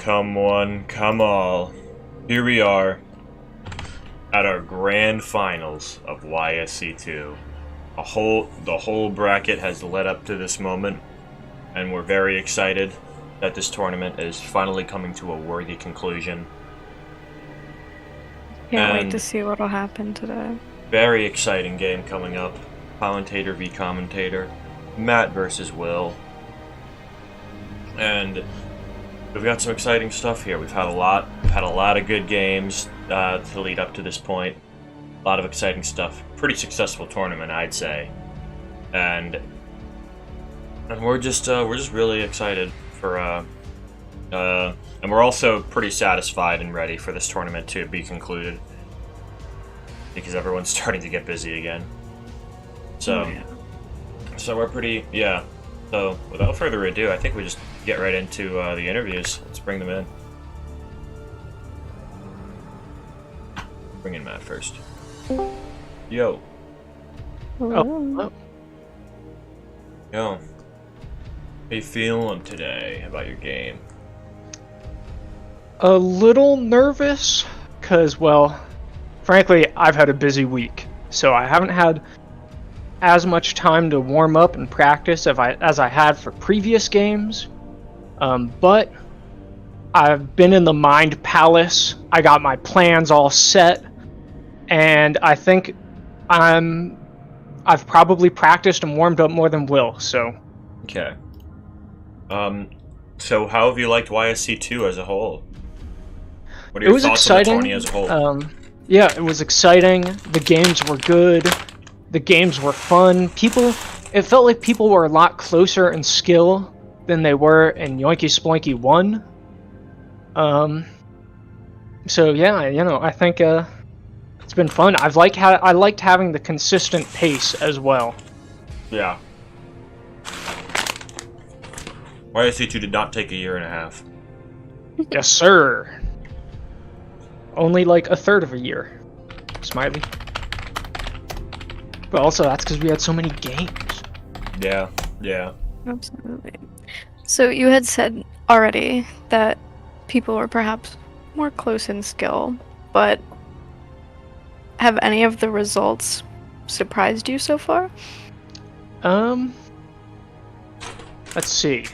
come one, come all. Here we are at our grand finals of YSC2. The whole bracket has led up to this moment, and we're very excited that this tournament is finally coming to a worthy conclusion. Can't wait to see what'll happen today. Very exciting game coming up. Commentator v commentator. Matt versus Will. And we've got some exciting stuff here. We've had a lot of good games to lead up to this point. A lot of exciting stuff. Pretty successful tournament, I'd say. And we're just really excited for and we're also pretty satisfied and ready for this tournament to be concluded, because everyone's starting to get busy again. So, so we're pretty, yeah. So, without further ado, I think we just get right into the interviews. Let's bring them in. Bring in Matt first. Yo. Hello. Yo. How you feeling today about your game? A little nervous, because, well, frankly, I've had a busy week, so I haven't had as much time to warm up and practice as I had for previous games. But I've been in the Mind Palace. I got my plans all set, and I think I've probably practiced and warmed up more than Will. So. Okay. So how have you liked YSC2 as a whole? What are your thoughts on the tourney as a whole? Yeah, it was exciting. The games were good. The games were fun. It felt like people were a lot closer in skill than they were in Yoinky Sploinky 1. So yeah, I think it's been fun. I liked having the consistent pace as well. Yeah. YSC2 did not take a year and a half. Yes, sir. Only like a third of a year. Smiley. But also, that's because we had so many games. Yeah. Absolutely. So you had said already that people were perhaps more close in skill, but have any of the results surprised you so far? Let's see.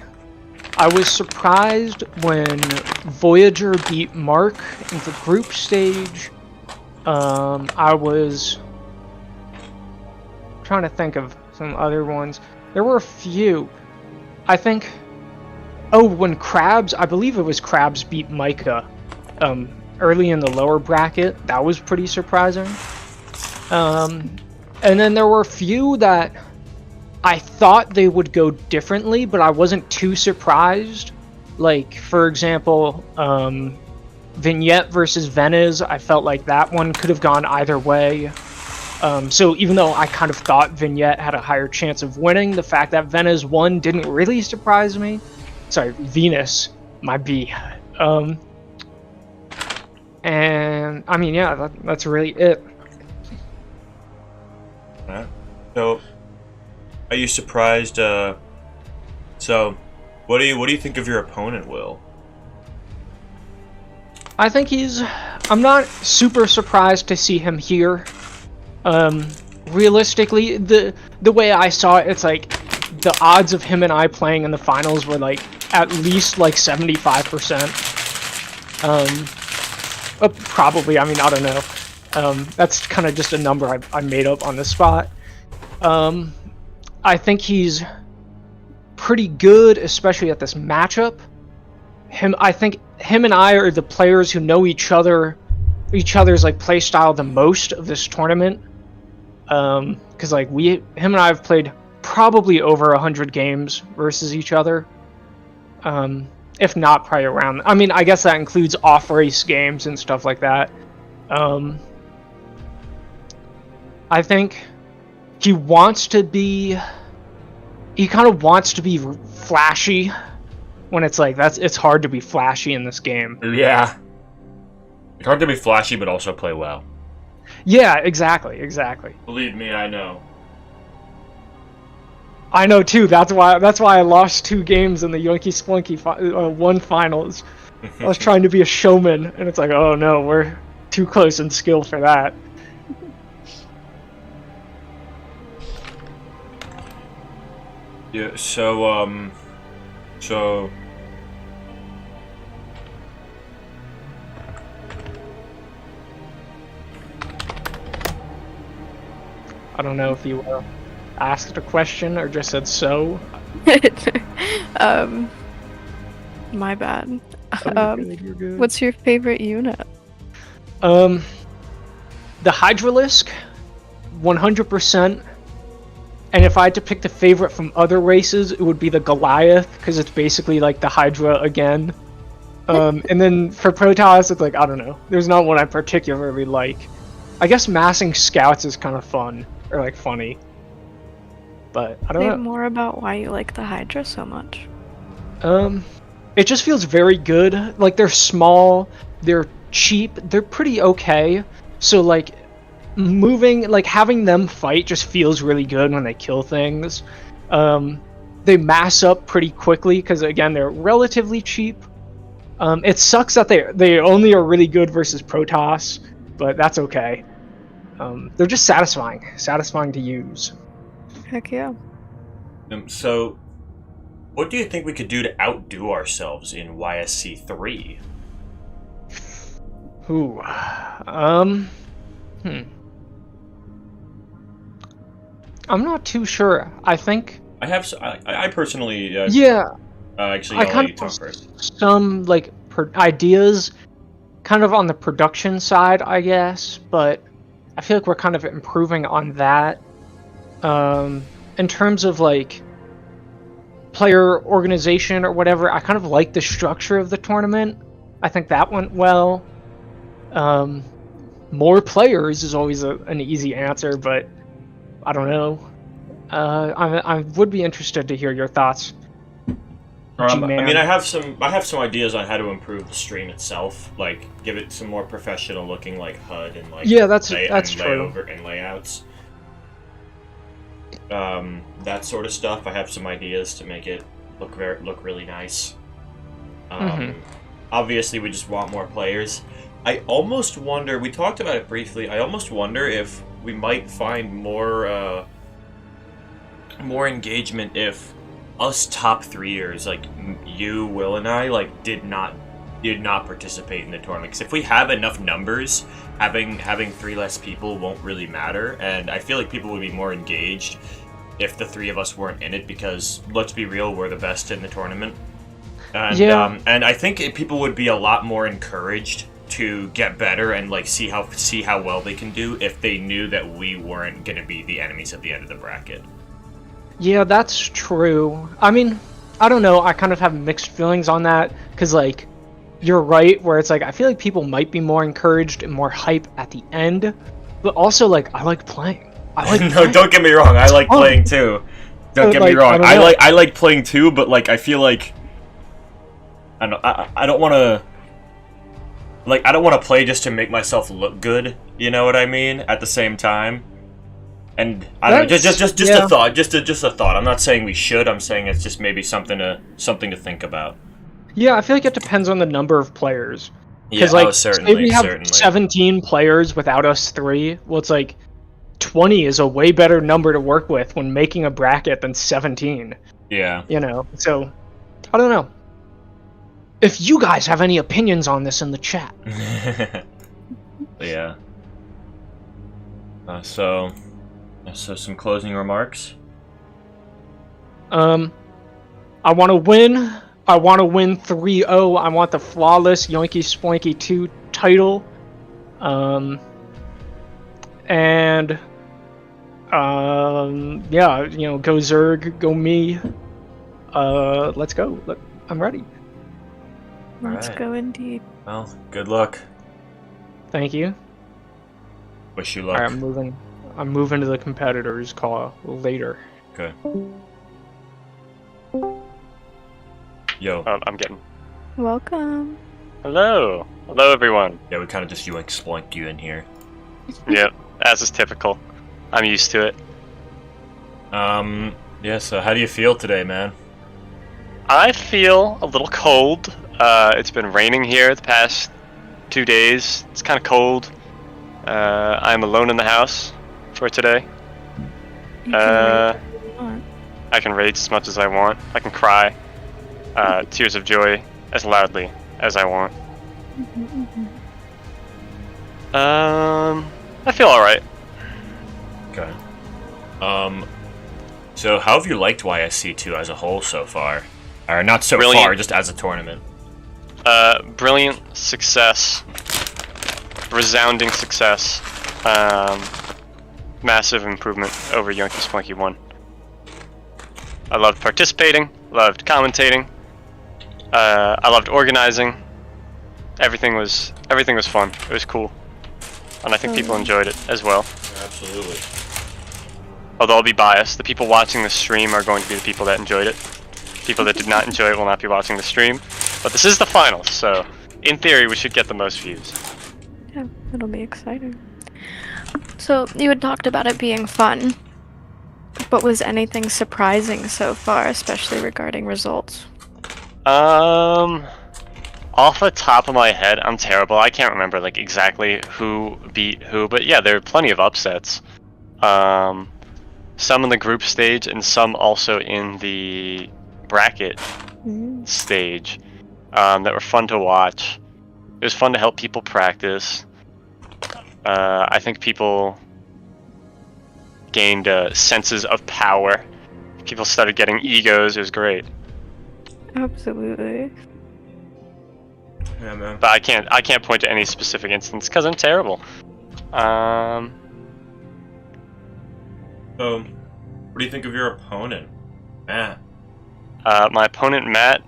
I was surprised when Voyager beat Mark in the group stage. I was trying to think of some other ones. There were a few. I think. Oh, when Krabs, I believe it was Krabs beat Micah early in the lower bracket. That was pretty surprising. And then there were a few that I thought they would go differently, but I wasn't too surprised. Like, for example, Vignette versus Venez, I felt like that one could have gone either way. So even though I kind of thought Vignette had a higher chance of winning, the fact that Venez won didn't really surprise me. Sorry, Venus, my B. And, I mean, yeah, that's really it. Alright. So, are you surprised, so, what do you think of your opponent, Will? I think I'm not super surprised to see him here. Realistically, the way I saw it, it's like, the odds of him and I playing in the finals were like, at least like 75%. Probably, I mean, I don't know. That's kind of just a number I made up on the spot. I think he's pretty good, especially at this matchup. I think him and I are the players who know each other's like play style the most of this tournament. Because like him and I have played probably over 100 games versus each other. If not, probably around. I mean, I guess that includes off-race games and stuff like that. I think he kind of wants to be flashy when it's like it's hard to be flashy in this game. Yeah. It's hard to be flashy but also play well. Yeah, exactly. Believe me, I know. I know too. That's why I lost 2 games in the Yoinky Splunky 1 finals. I was trying to be a showman, and it's like, oh no, we're too close in skill for that. Yeah, so I don't know if you asked a question or just said so. My bad. You're good. What's your favorite unit? The Hydralisk, 100%. And if I had to pick the favorite from other races, it would be the Goliath, because it's basically like the Hydra again. And then for Protoss, it's like, I don't know. There's not one I particularly like. I guess massing scouts is kind of fun, or like funny. But I don't Say know. more about why you like the Hydra so much. It just feels very good. Like, they're small, they're cheap, they're pretty okay. So like having them fight just feels really good when they kill things. They mass up pretty quickly because again they're relatively cheap. It sucks that they only are really good versus Protoss, but that's okay. They're just satisfying to use. Heck yeah. So, what do you think we could do to outdo ourselves in YSC 3? Ooh, I'm not too sure. I think. I personally. Yeah. Actually, I I'll let kind you of talk first. some like ideas, kind of on the production side, I guess. But I feel like we're kind of improving on that. In terms of like player organization or whatever, I kind of like the structure of the tournament. I think that went well. More players is always an easy answer, but I don't know. I would be interested to hear your thoughts. I G-Man. mean, I have some ideas on how to improve the stream itself, like give it some more professional looking like HUD and like that's true. layover and layouts. That sort of stuff. I have some ideas to make it look really nice. Obviously, we just want more players. I almost wonder. We talked about it briefly. I almost wonder if we might find more engagement if us top 3ers, like you, Will, and I, like did not participate in the tournament. Because if we have enough numbers, having 3 less people won't really matter. And I feel like people would be more engaged if the 3 of us weren't in it. Because let's be real, we're the best in the tournament. And and I think people would be a lot more encouraged to get better and like see how well they can do if they knew that we weren't going to be the enemies at the end of the bracket. Yeah, that's true. I mean, I don't know. I kind of have mixed feelings on that because, like, you're right. Where it's like I feel like people might be more encouraged and more hype at the end, but also like I like playing. No, don't get me wrong. I like playing too. Don't get me wrong. I like playing too, but like I feel like I don't want to. Like, I don't want to play just to make myself look good, you know what I mean? At the same time. And I don't know, just a thought, just a thought. I'm not saying we should, I'm saying it's just maybe something to think about. Yeah, I feel like it depends on the number of players. Yeah, like, certainly, say we have 17 players without us 3, well, it's like 20 is a way better number to work with when making a bracket than 17. Yeah. You know, so, I don't know. If you guys have any opinions on this in the chat. Yeah. So some closing remarks. I want to win. I want to win 3-0. I want the flawless Yoinky Spoinky 2 title. Yeah, you know, go Zerg, go me. Let's go. Look, I'm ready. Let's go indeed. Well, good luck. Thank you. Wish you luck. Alright, I'm moving to the competitors call later. Okay. Yo. I'm getting. Welcome. Hello everyone. Yeah, we kind of just splunked you in here. Yep, as is typical. I'm used to it. Yeah, so how do you feel today, man? I feel a little cold. It's been raining here the past 2 days. It's kind of cold. I'm alone in the house for today. You can rate if you want. I can rage as much as I want. I can cry tears of joy as loudly as I want. I feel alright. Okay. So how have you liked YSC2 as a whole so far? Or not so Brilliant. far, just as a tournament. Brilliant success. Resounding success. Massive improvement over Yonkey Spunky 1. I loved participating, loved commentating. I loved organizing. Everything was fun. It was cool. And I think people enjoyed it as well. Absolutely. Although I'll be biased, the people watching the stream are going to be the people that enjoyed it. People that did not enjoy it will not be watching the stream. But this is the finals, so in theory we should get the most views. Yeah, it'll be exciting. So, you had talked about it being fun, but was anything surprising so far, especially regarding results? Off the top of my head, I'm terrible. I can't remember like exactly who beat who, but yeah, there are plenty of upsets. Some in the group stage and some also in the bracket stage that were fun to watch. It was fun to help people practice. I think people gained senses of power. People started getting egos. It was great. Absolutely. Yeah, man. But I can't point to any specific instance because I'm terrible. So, what do you think of your opponent, Matt? My opponent Matt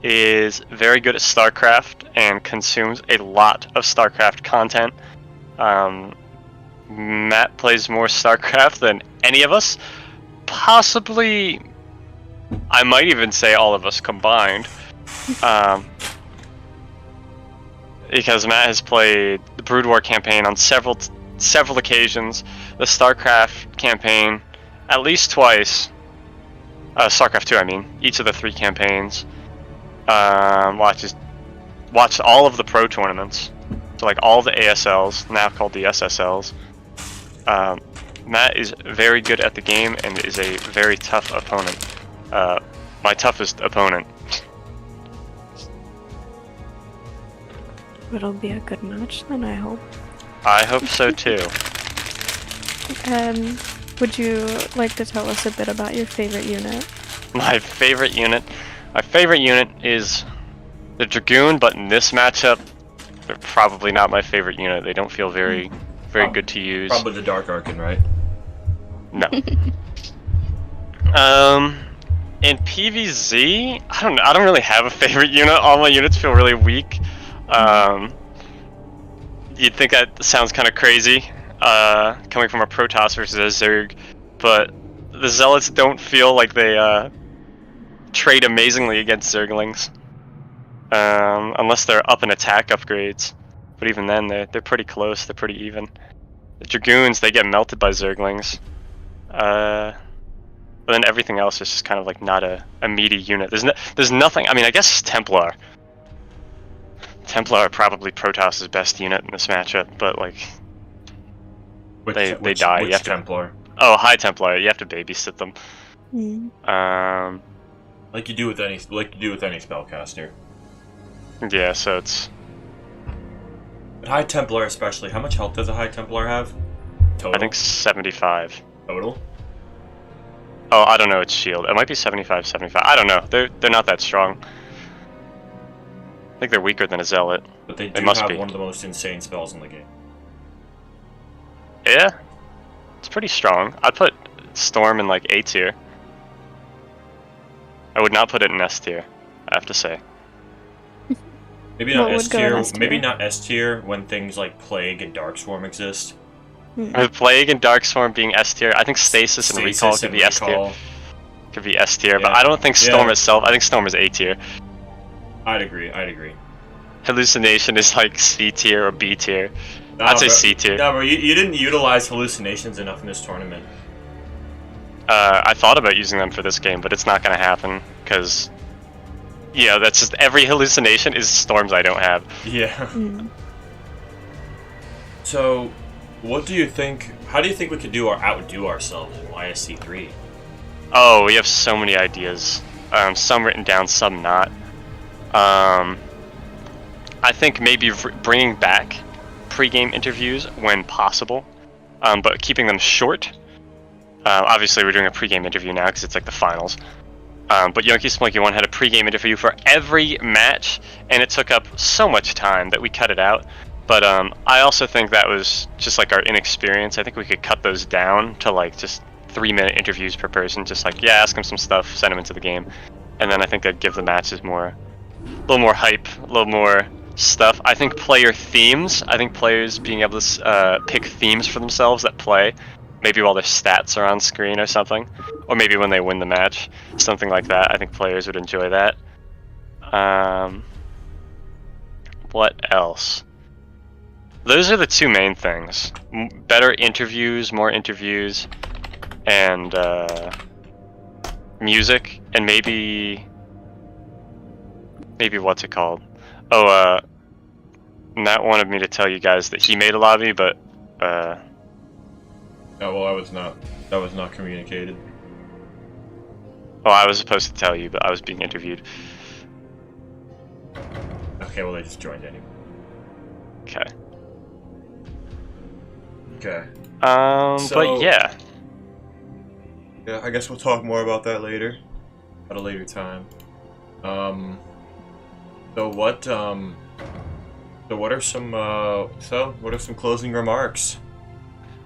is very good at StarCraft and consumes a lot of StarCraft content. Matt plays more StarCraft than any of us. Possibly, I might even say all of us combined. Because Matt has played the Brood War campaign on several occasions, the StarCraft campaign at least twice. StarCraft 2, I mean, each of the 3 campaigns. Watched all of the pro tournaments, so like all the ASLs, now called the SSLs. Matt is very good at the game and is a very tough opponent. My toughest opponent. It'll be a good match then, I hope. I hope so too. Would you like to tell us a bit about your favorite unit? My favorite unit is the Dragoon, but in this matchup, they're probably not my favorite unit. They don't feel very good to use. Probably the Dark Archon, right? No. In PvZ, I don't really have a favorite unit. All my units feel really weak. You'd think that sounds kind of crazy, coming from a Protoss versus a Zerg, but the Zealots don't feel like they trade amazingly against Zerglings, unless they're up in attack upgrades. But even then, they're pretty close. They're pretty even. The Dragoons, they get melted by Zerglings. But then everything else is just kind of like not a meaty unit. There's nothing. I mean, I guess Templar. Templar are probably Protoss's best unit in this matchup, but like they die. Which Templar? Oh, High Templar. You have to babysit them. Like you do with any spellcaster. Yeah, so it's But High Templar especially. How much health does a High Templar have? Total? I think 75. Total? Oh, I don't know its shield. It might be 75, 75. I don't know. They're not that strong. I think they're weaker than a Zealot. But they do must have be. one of the most insane spells in the game. Yeah, it's pretty strong. I'd put Storm in like A tier. I would not put it in S tier, I have to say. Maybe not What S would go in tier. S tier? Maybe not S tier when things like Plague and Darkswarm exist. Plague and Darkstorm being S tier. I think Stasis and Recall Stasis could and be S tier. Recall. Could be S tier, but Yeah. I don't think Storm Yeah. itself. I think Storm is A tier. I'd agree. Hallucination is like C tier or B tier. Nah, I'd say bro. C tier. No, bro, you didn't utilize hallucinations enough in this tournament. I thought about using them for this game, but it's not gonna happen because Yeah, that's just every hallucination is storms I don't have. Yeah. Mm. So, what do you think? How do you think we could outdo ourselves in YSC 3? Oh, we have so many ideas. Some written down, some not. I think maybe bringing back pre-game interviews when possible, but keeping them short. Obviously, we're doing a pre-game interview now because it's like the finals. But Younky Spelunky 1 had a pre-game interview for every match, and it took up so much time that we cut it out. But I also think that was just like our inexperience. I think we could cut those down to like just 3-minute interviews per person. Just like, yeah, ask them some stuff, send them into the game. And then I think that'd give the matches a little more hype, a little more stuff. I think player themes, I think players being able to pick themes for themselves that play. Maybe while their stats are on screen or something. Or maybe when they win the match. Something like that. I think players would enjoy that. What else? Those are the two main things. Better interviews, more interviews, and music, and maybe what's it called? Oh, Matt wanted me to tell you guys that he made a lobby, but Oh well, that was not communicated. oh, I was supposed to tell you, but I was being interviewed. Okay, well they just joined anyway. Okay. Okay. But So- yeah. Yeah, I guess we'll talk more about that later, at a later time. So what are some closing remarks?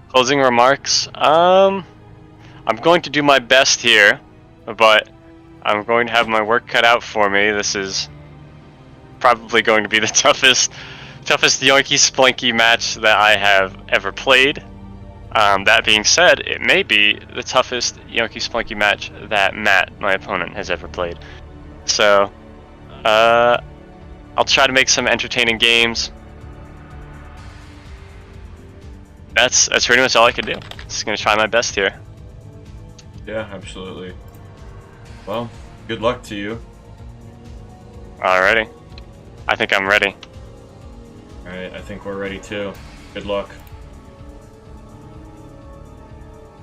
Closing remarks. I'm going to do my best here, but I'm going to have my work cut out for me. This is probably going to be the toughest Yoinky Spelunky match that I have ever played. That being said, it may be the toughest Yoinky Spelunky match that Matt, my opponent, has ever played. So, I'll try to make some entertaining games. That's pretty much all I could do. Just gonna try my best here. Yeah, absolutely. Well, good luck to you. Alrighty. I think I'm ready. Alright, I think we're ready too. Good luck.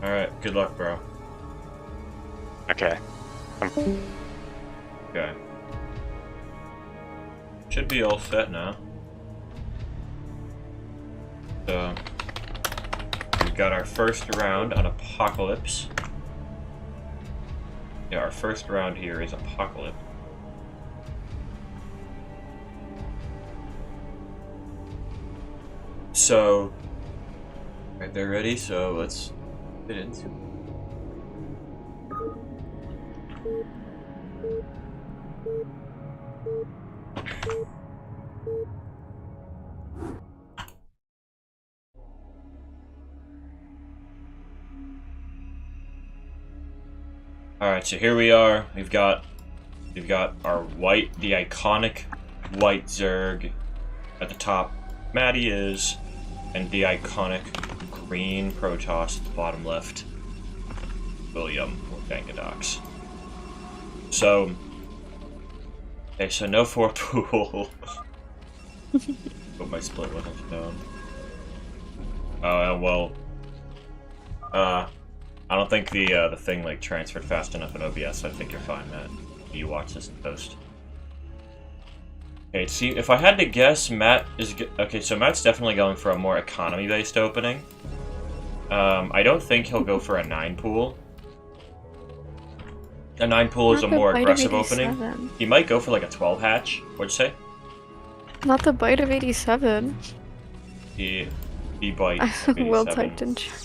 Alright, good luck, bro. Okay. Okay. Should be all set now. So, we've got our first round on Apocalypse. Yeah, our first round here is Apocalypse. So, alright, they're ready, so let's get into it. Alright, so here we are. We've got our the iconic white Zerg at the top. Maddie is, and the iconic green Protoss at the bottom left. William or Gangadox. So, okay, so no 4 pool. But my split wasn't shown. Well, I don't think the thing like transferred fast enough in OBS. So I think you're fine, Matt. You watch this in post. Okay, see, if I had to guess, Matt is okay. So Matt's definitely going for a more economy-based opening. I don't think he'll go for a 9 pool. A 9 pool is a more aggressive opening. He might go for like a 12 hatch. What'd you say? Not the bite of 87. He bites. Will typed in chat.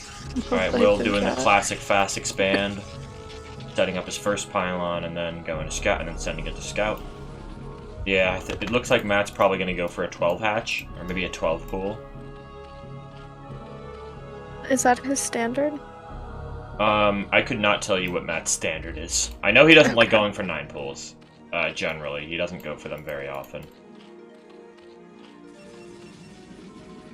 Alright, Will doing the classic fast expand. Setting up his first pylon and then going to scout and then sending it to scout. Yeah, it looks like Matt's probably going to go for a 12 hatch, or maybe a 12 pool. Is that his standard? I could not tell you what Matt's standard is. I know he doesn't like going for 9 pools, generally. He doesn't go for them very often.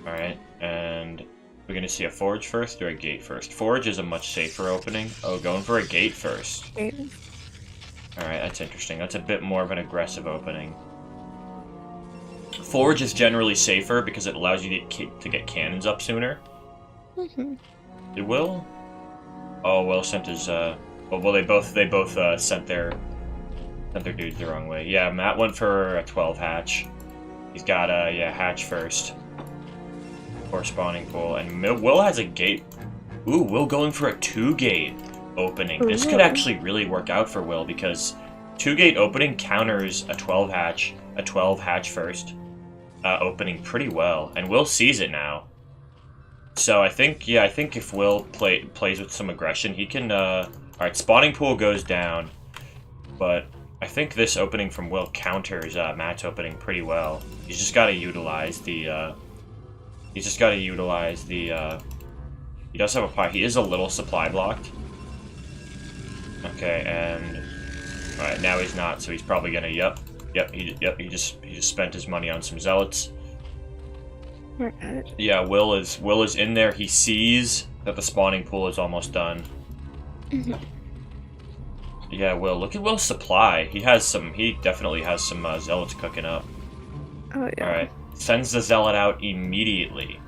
Alright, and we're going to see a Forge first or a Gate first? Forge is a much safer opening. Oh, going for a Gate first. Gate. Alright, that's interesting. That's a bit more of an aggressive opening. Forge is generally safer because it allows you to get cannons up sooner. Did Will? Oh, Will sent his, well, they both sent their dudes the wrong way. Yeah, Matt went for a 12 hatch. He's got yeah, hatch first. Or spawning pool. And Will has a gate. Ooh, Will going for a 2-gate opening. This could actually really work out for Will because 2-gate opening counters a 12 hatch first opening pretty well, and Will sees it now. So I think if Will plays with some aggression, he can. All right, spawning pool goes down, but I think this opening from Will counters Matt's opening pretty well. He's just got to utilize the. He does have a pie. He is a little supply blocked. Okay, and all right, now he's not, so he's probably gonna. Yep. He just spent his money on some zealots. Right. Yeah, Will is in there. He sees that the spawning pool is almost done. Yeah, Will. Look at Will's supply. He definitely has some zealots cooking up. Oh yeah. All right, sends the zealot out immediately.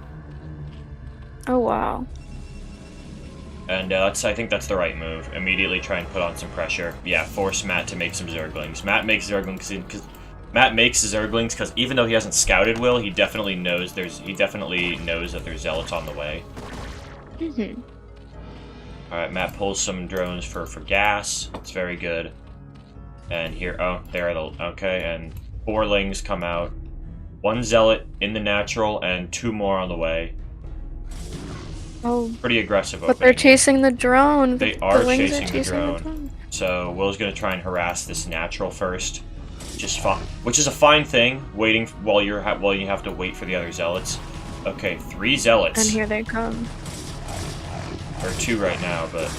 Oh wow. And I think that's the right move. Immediately try and put on some pressure. Yeah, force Matt to make some Zerglings. Matt makes Zerglings because even though he hasn't scouted Will, he definitely knows that there's zealots on the way. All right, Matt pulls some drones for gas. It's very good. And here, oh, there are the okay, and 4 lings come out. 1 zealot in the natural, and 2 more on the way. Oh. Pretty aggressive But opening. they're chasing the drone. They are Lings chasing the drone. So Will's gonna try and harass this natural first, which is a fine thing. Waiting while you have to wait for the other zealots. Okay, 3 zealots. And here they come. Or 2 right now, but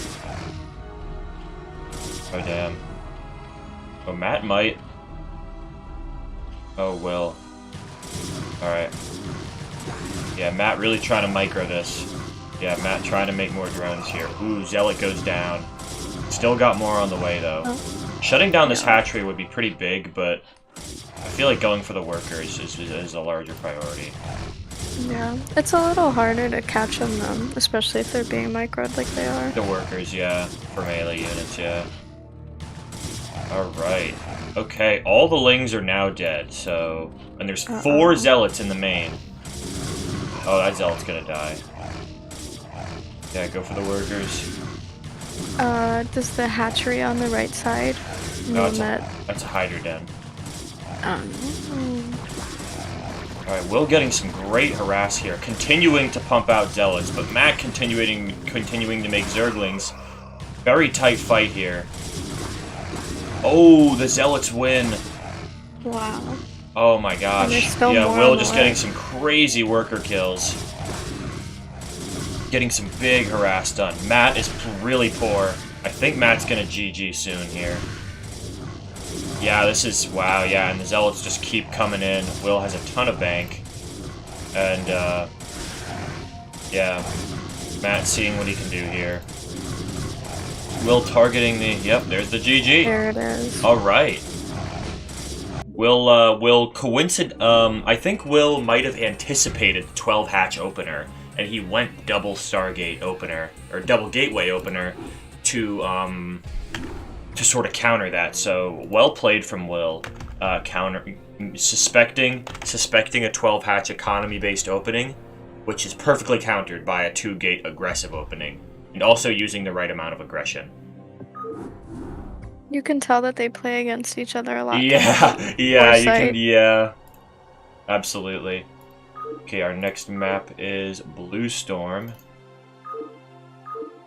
oh damn. Oh, Matt might. Oh, Will. All right. Yeah, Matt really trying to micro this. Yeah, Matt trying to make more drones here. Ooh, zealot goes down. Still got more on the way, though. Oh. Shutting down this hatchery would be pretty big, but I feel like going for the workers is a larger priority. Yeah, it's a little harder to catch them, though, especially if they're being microed like they are. The workers, yeah. For melee units, yeah. Alright. Okay, all the lings are now dead, so... And there's 4 zealots in the main. Oh, that zealot's gonna die. Yeah, go for the workers. Does the hatchery on the right side No, mean that... that's a Hydra den. Um, Alright, Will getting some great harass here. Continuing to pump out zealots, but Matt continuing to make Zerglings. Very tight fight here. Oh, the zealots win. wow. Oh my And gosh. there's still Yeah, more Will on the just way. getting some crazy worker kills. Getting some big harass done. Matt is really poor. I think Matt's gonna GG soon here. Yeah, this is... Wow, yeah, and the zealots just keep coming in. Will has a ton of bank. And, yeah. Matt seeing what he can do here. Will targeting the... Yep, there's the GG. There it is. Alright. I think Will might have anticipated 12 hatch opener, and he went double Stargate opener, or double gateway opener, to sort of counter that. So well played from Will, suspecting a 12 hatch economy based opening, which is perfectly countered by a 2-gate aggressive opening, and also using the right amount of aggression. You can tell that they play against each other a lot. Yeah, yeah, you Foresight. can, yeah. Absolutely. Okay, our next map is Blue Storm.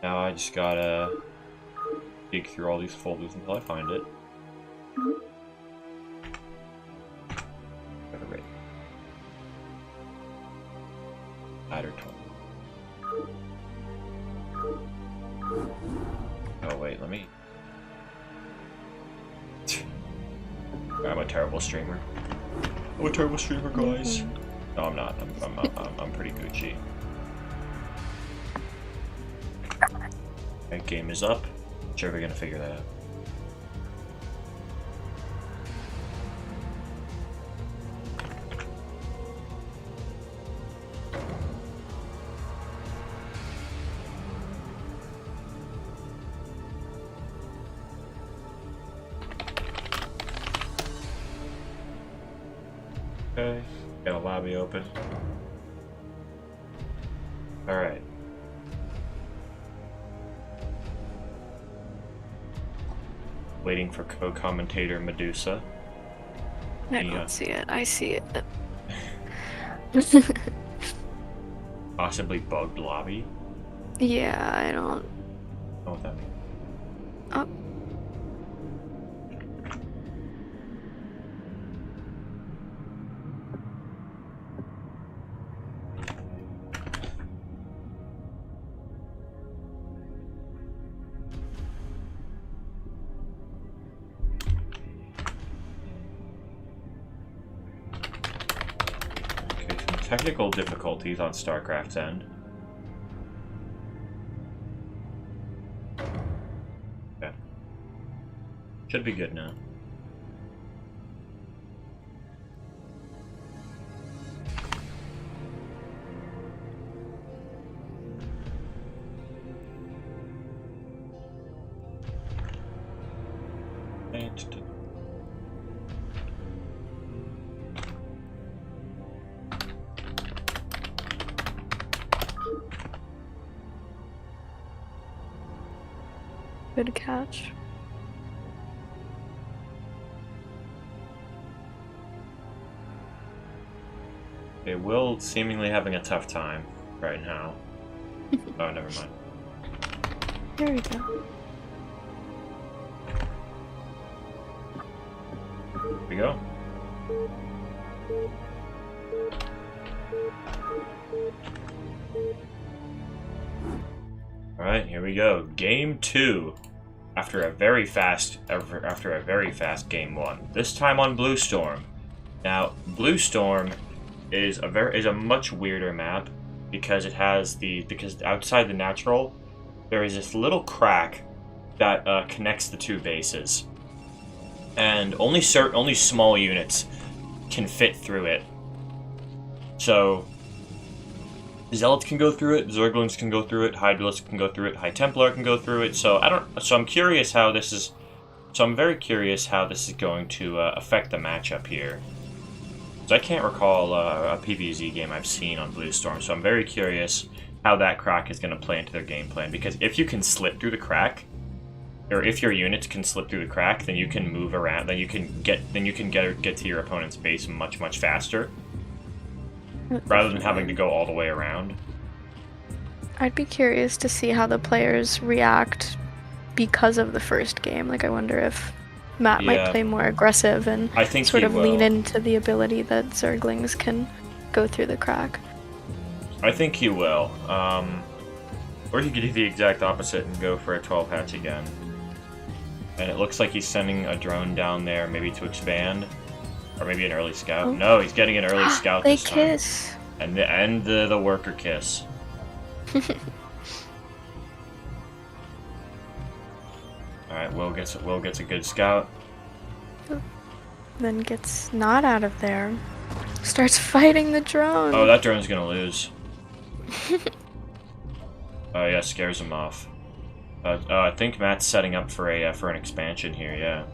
Now I just gotta dig through all these folders until I find it. Wait. Ladder 20. Oh wait, let me... I'm a terrible streamer. I'm a terrible streamer, guys. No, I'm not. I'm pretty Gucci. Okay, game is up. Sure, we're gonna figure that out. Okay, got a lobby open. Alright. Waiting for co-commentator Medusa. I Yeah. don't see it. I see it. Possibly bugged lobby. Yeah, I don't. Know what that means. Oh. Okay, some technical difficulties on StarCraft's end. Okay. Should be good now. Good catch. Okay, Will seemingly having a tough time right now. Oh, never mind. There we go. Here we go. Alright, here we go. Game 2. After a very fast game 1. This time on Blue Storm. Now, Blue Storm is a much weirder map because it has because outside the natural there is this little crack that connects the two bases. And only small units can fit through it. So Zealots can go through it, Zerglings can go through it, Hydralisks can go through it, High Templar can go through it. So I'm curious how this is. So I'm very curious how this is going to affect the matchup here. So I can't recall a PvZ game I've seen on Blue Storm. So I'm very curious how that crack is going to play into their game plan. Because if you can slip through the crack, or if your units can slip through the crack, then you can move around. Then you can get to your opponent's base much faster, rather than having to go all the way around. I'd be curious to see how the players react because of the first game. Like, I wonder if Matt might play more aggressive and I think sort he of will. lean into the ability that Zerglings can go through the crack. I think he will. Or he could do the exact opposite and go for a 12 hatch again. And it looks like he's sending a drone down there, maybe to expand. Or maybe an early scout. Oh. No, he's getting an early scout They this time. kiss. And the worker kiss. Alright, Will gets a good scout. Then gets not out of there. Starts fighting the drone. Oh, that drone's gonna lose. Oh yeah, scares him off. I think Matt's setting up for an expansion here. Yeah.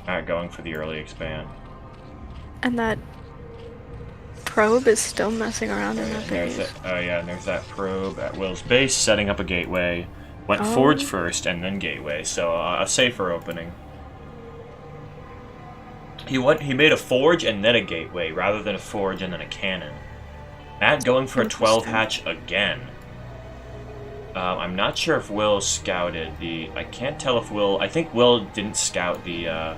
Alright, going for the early expand. And that probe is still messing around in that There's base. and there's that probe at Will's base, setting up a gateway. Went Oh. forge first and then gateway, so a safer opening. He made a forge and then a gateway, rather than a forge and then a cannon. Matt going for a 12 hatch again. I'm not sure if Will scouted the. I can't tell if Will. I think Will didn't scout the.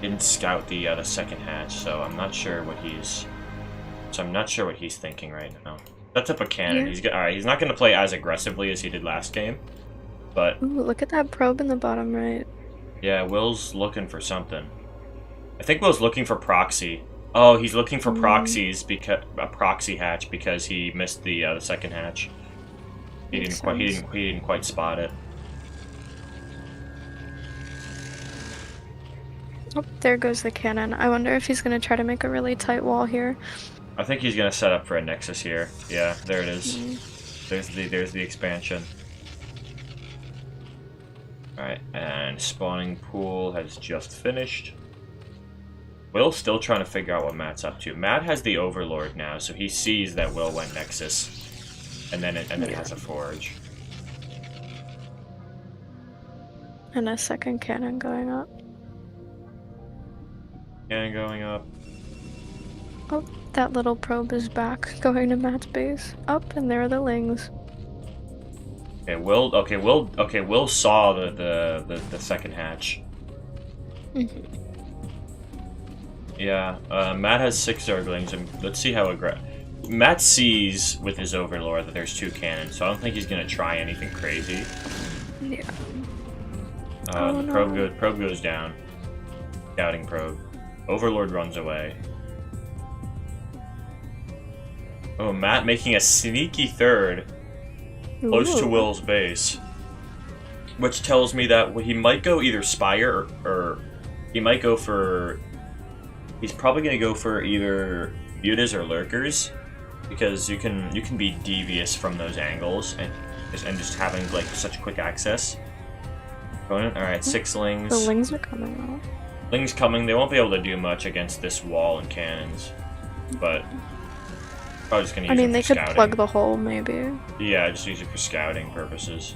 The second hatch, so I'm not sure what he's. So I'm not sure what he's thinking right now. Sets up a cannon. Yeah. Alright. He's not going to play as aggressively as he did last game, but Ooh, look at that probe in the bottom right. yeah, Will's looking for something. I think Will's looking for proxy. Oh, he's looking for proxies because a proxy hatch because he missed the second hatch. He Makes didn't quite spot it. Oh, there goes the cannon. I wonder if he's gonna try to make a really tight wall here. I think he's gonna set up for a nexus here. Yeah, there it is. There's the expansion. Alright, and spawning pool has just finished. Will's still trying to figure out what Matt's up to. Matt has the Overlord now, so he sees that Will went Nexus, and then it has a Forge. And a second cannon going up. Cannon going up. Oh, that little probe is back, going to Matt's base. Up, and there are the Lings. Okay, Will saw the second hatch. Mhm. Yeah, Matt has 6 Zerglings, and let's see how aggressive. Matt sees with his Overlord that there's 2 cannons, so I don't think he's gonna try anything crazy. Yeah. The no. probe goes down. Scouting probe. Overlord runs away. Oh, Matt making a sneaky third close to Ooh. Will's base, which tells me that he might go either Spire or he might go for. He's probably gonna go for either Mutas or Lurkers, because you can be devious from those angles and just having like such quick access. Opponent, all right, 6 Lings. The Lings are coming out. Lings coming. They won't be able to do much against this wall and cannons, but probably just gonna use I mean, it they for could scouting. plug the hole, maybe. Yeah, just use it for scouting purposes.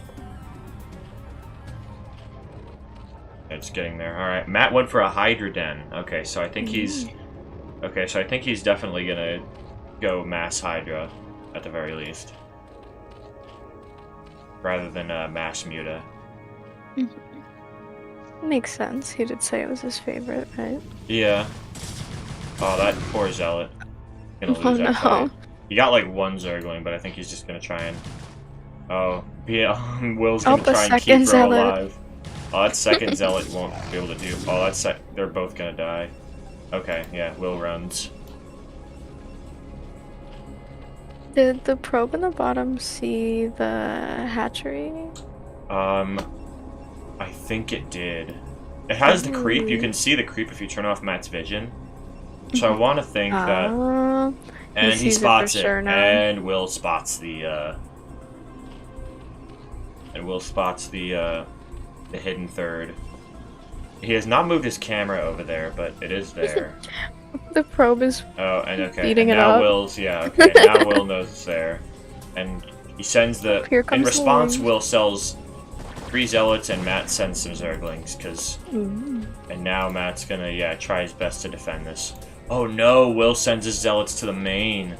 It's getting there. All right, Matt went for a Hydra Den. Okay, so I think he's. Okay, so I think he's definitely gonna go mass Hydra, at the very least, rather than mass Muta. Makes sense. He did say it was his favorite, right? Yeah. Oh, that poor Zealot. Gonna Oh lose that no. fight. He got like 1 Zergling, but I think he's just gonna try and. Oh, yeah. Will's gonna Oh, a try and keep second Bro Zealot. alive. Oh, that second Zealot won't be able to do. Oh, they're both gonna die. Okay, yeah. Will runs. Did the probe in the bottom see the hatchery? I think it did. It has the creep. You can see the creep if you turn off Matt's vision. So I want to think that. And he sees it for spots it, sure now. and Will spots the. And Will spots the hidden third. He has not moved his camera over there, but it is there. The probe is Oh, and okay. Beating and it now up. Will's okay. Now Will knows it's there, and he sends the. Here In comes the response, Lings. Will sells 3 Zealots, and Matt sends some Zerglings, because. Ooh. And now Matt's gonna try his best to defend this. Oh no! Will sends his Zealots to the main,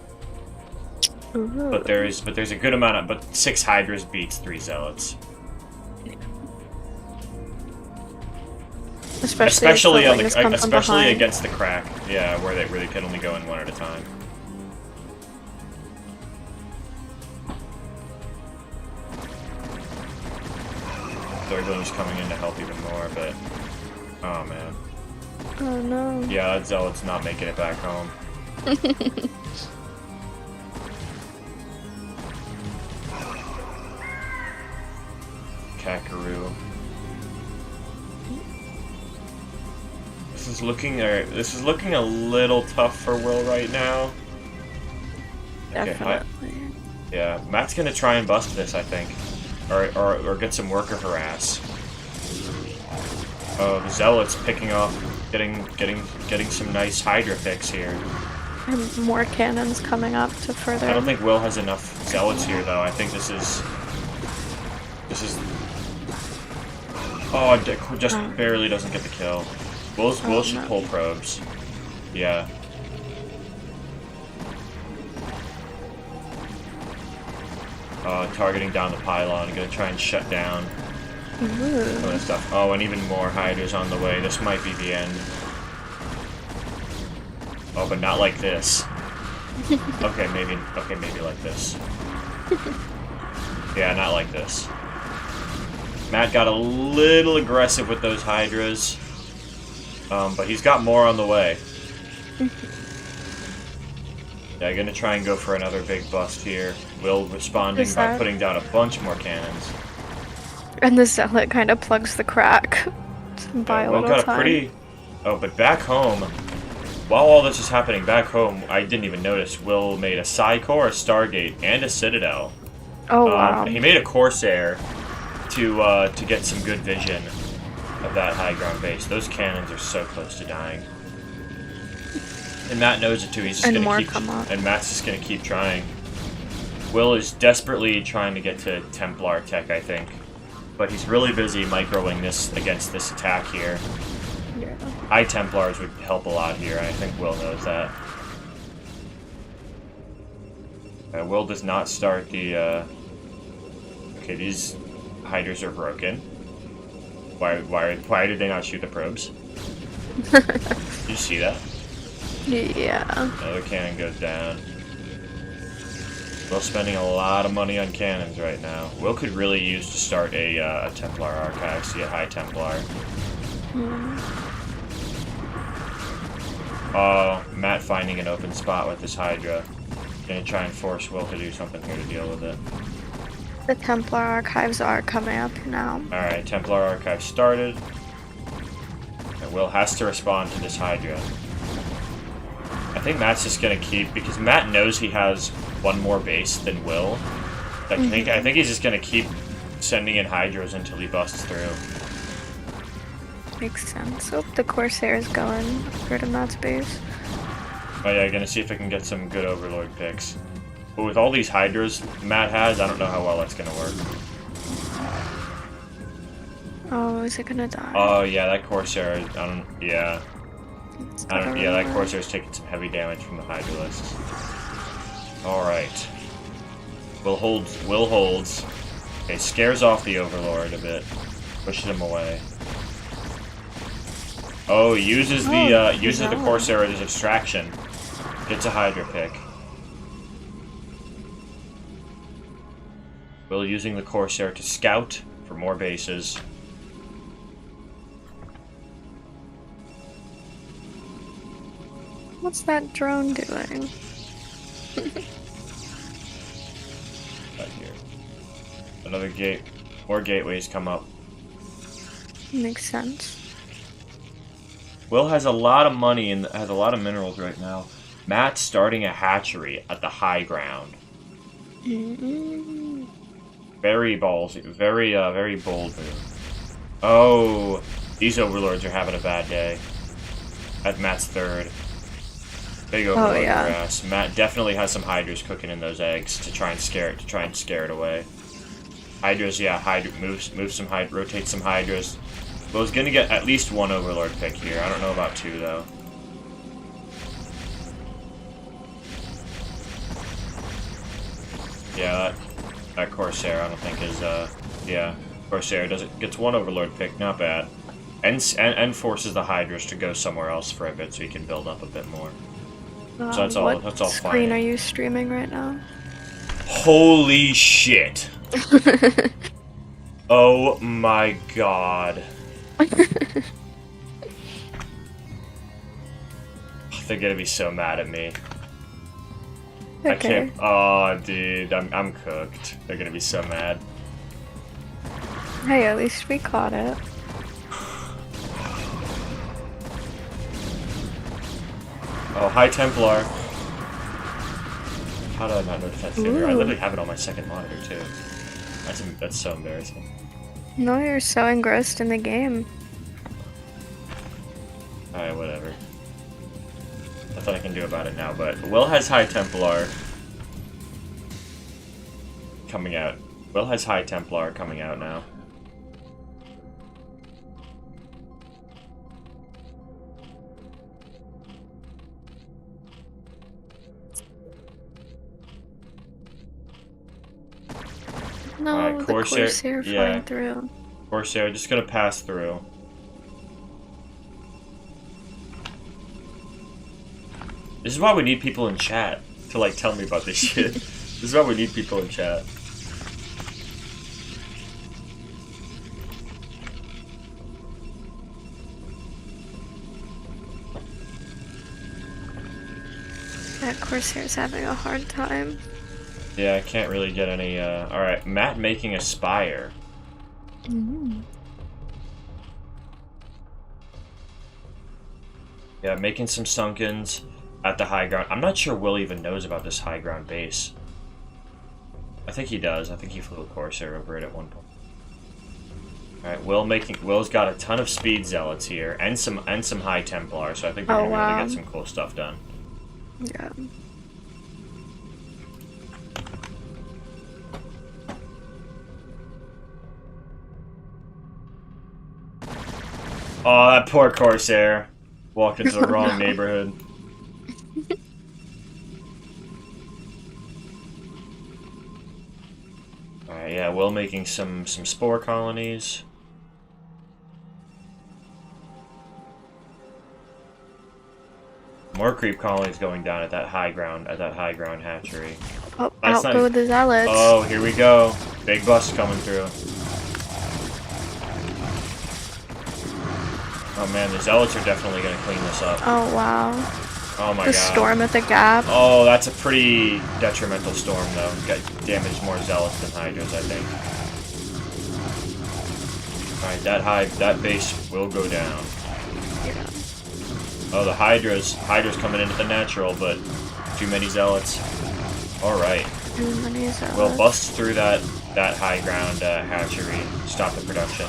Ooh. but there's a good amount of 6 Hydras beats 3 Zealots. Especially if the Lings come from especially behind. against the crack, yeah, where they can only go in 1 at a time. Zergling's coming in to help even more, but oh man, Oh no. yeah, that Zealot's not making it back home. Kakaroo. This is looking a little tough for Will right now. Okay, Definitely. yeah, Matt's gonna try and bust this, I think, or get some worker harass. Oh, the Zealot's picking off, getting some nice Hydra picks here. And more cannons coming up to further. I don't think Will has enough Zealots here, though. I think this is. Oh, just barely doesn't get the kill. Will should no. pull probes. Yeah. Targeting down the pylon, gonna try and shut down some of Ooh. the stuff. Oh, and even more Hydras on the way. This might be the end. Oh, but not like this. Okay, maybe like this. Yeah, not like this. Matt got a little aggressive with those Hydras, but he's got more on the way. Yeah, gonna try and go for another big bust here. Will responding by putting down a bunch more cannons. And the Zealot kind of plugs the crack by a Will little got a time. pretty. Oh, but back home, while all this is happening back home, I didn't even notice. Will made a Psycore, a Stargate, and a Citadel. Oh wow. He made a Corsair to get some good vision of that high ground base. Those cannons are so close to dying. And Matt knows it too. He's just And gonna more keep, come up. and Matt's just gonna keep trying. Will is desperately trying to get to Templar tech, I think, but he's really busy microing this against this attack here. Yeah. High Templars would help a lot here. I think Will knows that. Will does not start the. Okay, these hydras are broken. Why did they not shoot the probes? Did you see that? Yeah. Another cannon goes down. Will spending a lot of money on cannons right now. Will could really use to start a Templar Archives to get High Templar. Oh, Matt finding an open spot with this Hydra. Gonna try and force Will to do something here to deal with it. The Templar Archives are coming up now. Alright, Templar Archive started. And Will has to respond to this Hydra. I think Matt's just gonna keep, because Matt knows he has one more base than Will. I think he's just gonna keep sending in Hydras until he busts through. Makes sense. Oh, the Corsair's going over to Matt's base. Oh yeah, gonna see if I can get some good Overlord picks. But with all these Hydras Matt has, I don't know how well that's gonna work. Oh, is it gonna die? Oh yeah, that Corsair, yeah, It's that gotta Corsair's taking some heavy damage from the Hydralisks. Alright. Will holds. Okay, scares off the Overlord a bit. Pushes him away. Oh, uses the Corsair as distraction. Gets a Hydra pick. Will using the Corsair to scout for more bases. What's that drone doing? Right here. Another gate. More gateways come up. Makes sense. Will has a lot of money and has a lot of minerals right now. Matt's starting a hatchery at the high ground. Mm-mm. Very ballsy. Very bold move. Oh, these overlords are having a bad day. At Matt's third. Big overlord grass. Matt definitely has some hydras cooking in those eggs to try and scare it away. Hydras, yeah, move some rotate some hydras. Will's gonna get at least one overlord pick here. I don't know about two though. Yeah, that Corsair I don't think is yeah. Corsair gets one overlord pick, not bad. And forces the hydras to go somewhere else for a bit so he can build up a bit more. So that's all. That's all fine. What screen are you streaming right now? Holy shit! Oh my god! They're gonna be so mad at me. Okay. I can't. Oh, dude, I'm cooked. They're gonna be so mad. Hey, at least we caught it. Oh, High Templar. How did I not notice that sooner? I literally have it on my second monitor too. That's so embarrassing. No, you're so engrossed in the game. Alright, whatever. Nothing I can do about it now, but Will has High Templar coming out. Will has High Templar coming out now. No, Alright, the Corsair, Corsair yeah. flying through. Corsair, just gonna pass through. This is why we need people in chat to like tell me about this shit. This is why we need people in chat. That Corsair's having a hard time. Yeah, I can't really get any, alright, Matt making a spire. Yeah, making some sunkens at the high ground. I'm not sure Will even knows about this high ground base. I think he does. I think he flew a Corsair over it at one point. Alright, Will's got a ton of speed zealots here and some high Templar, so I think we're gonna be able to get some cool stuff done. Yeah. Oh, that poor Corsair. Walked into the Oh, wrong no. neighborhood. Alright, yeah, Will making some spore colonies. More creep colonies going down at that high ground hatchery. Oh, That's out nice. go the zealots. Oh, here we go. Big bust coming through. Oh man, the zealots are definitely gonna clean this up. Oh, wow. Oh my The god. storm at the gap. Oh, that's a pretty detrimental storm though. Got damaged more zealots than hydras, I think. Alright, that base will go down. Yeah. Oh, the Hydra's coming into the natural, but too many zealots. Alright. Too many zealots. We'll bust through that high ground hatchery. Stop the production.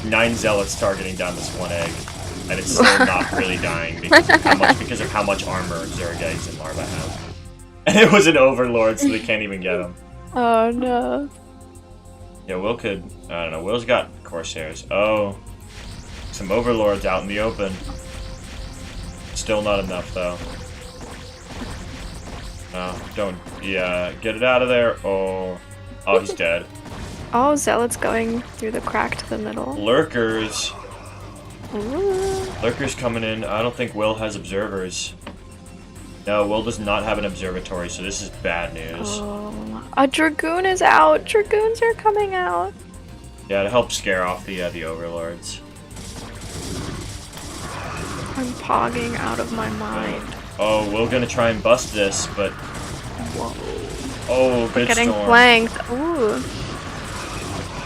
9 zealots targeting down this one egg. And it's still not really dying because of how much armor Zerg eggs and larvae have. And it was an overlord, so they can't even get him. Oh, no. Yeah, Will could... I don't know. Will's got Corsairs. Oh. Some overlords out in the open. Still not enough, though. No, don't... Yeah, get it out of there. Oh. Oh, he's dead. Oh, zealots going through the crack to the middle. Lurkers. Ooh. Lurkers coming in. I don't think Will has observers. No, Will does not have an observatory, so this is bad news. Oh, a dragoon is out. Dragoons are coming out. Yeah, to help scare off the overlords. I'm pogging out of my mind. Oh, Will gonna try and bust this, but Whoa. oh, good Getting storm. flanked. Ooh.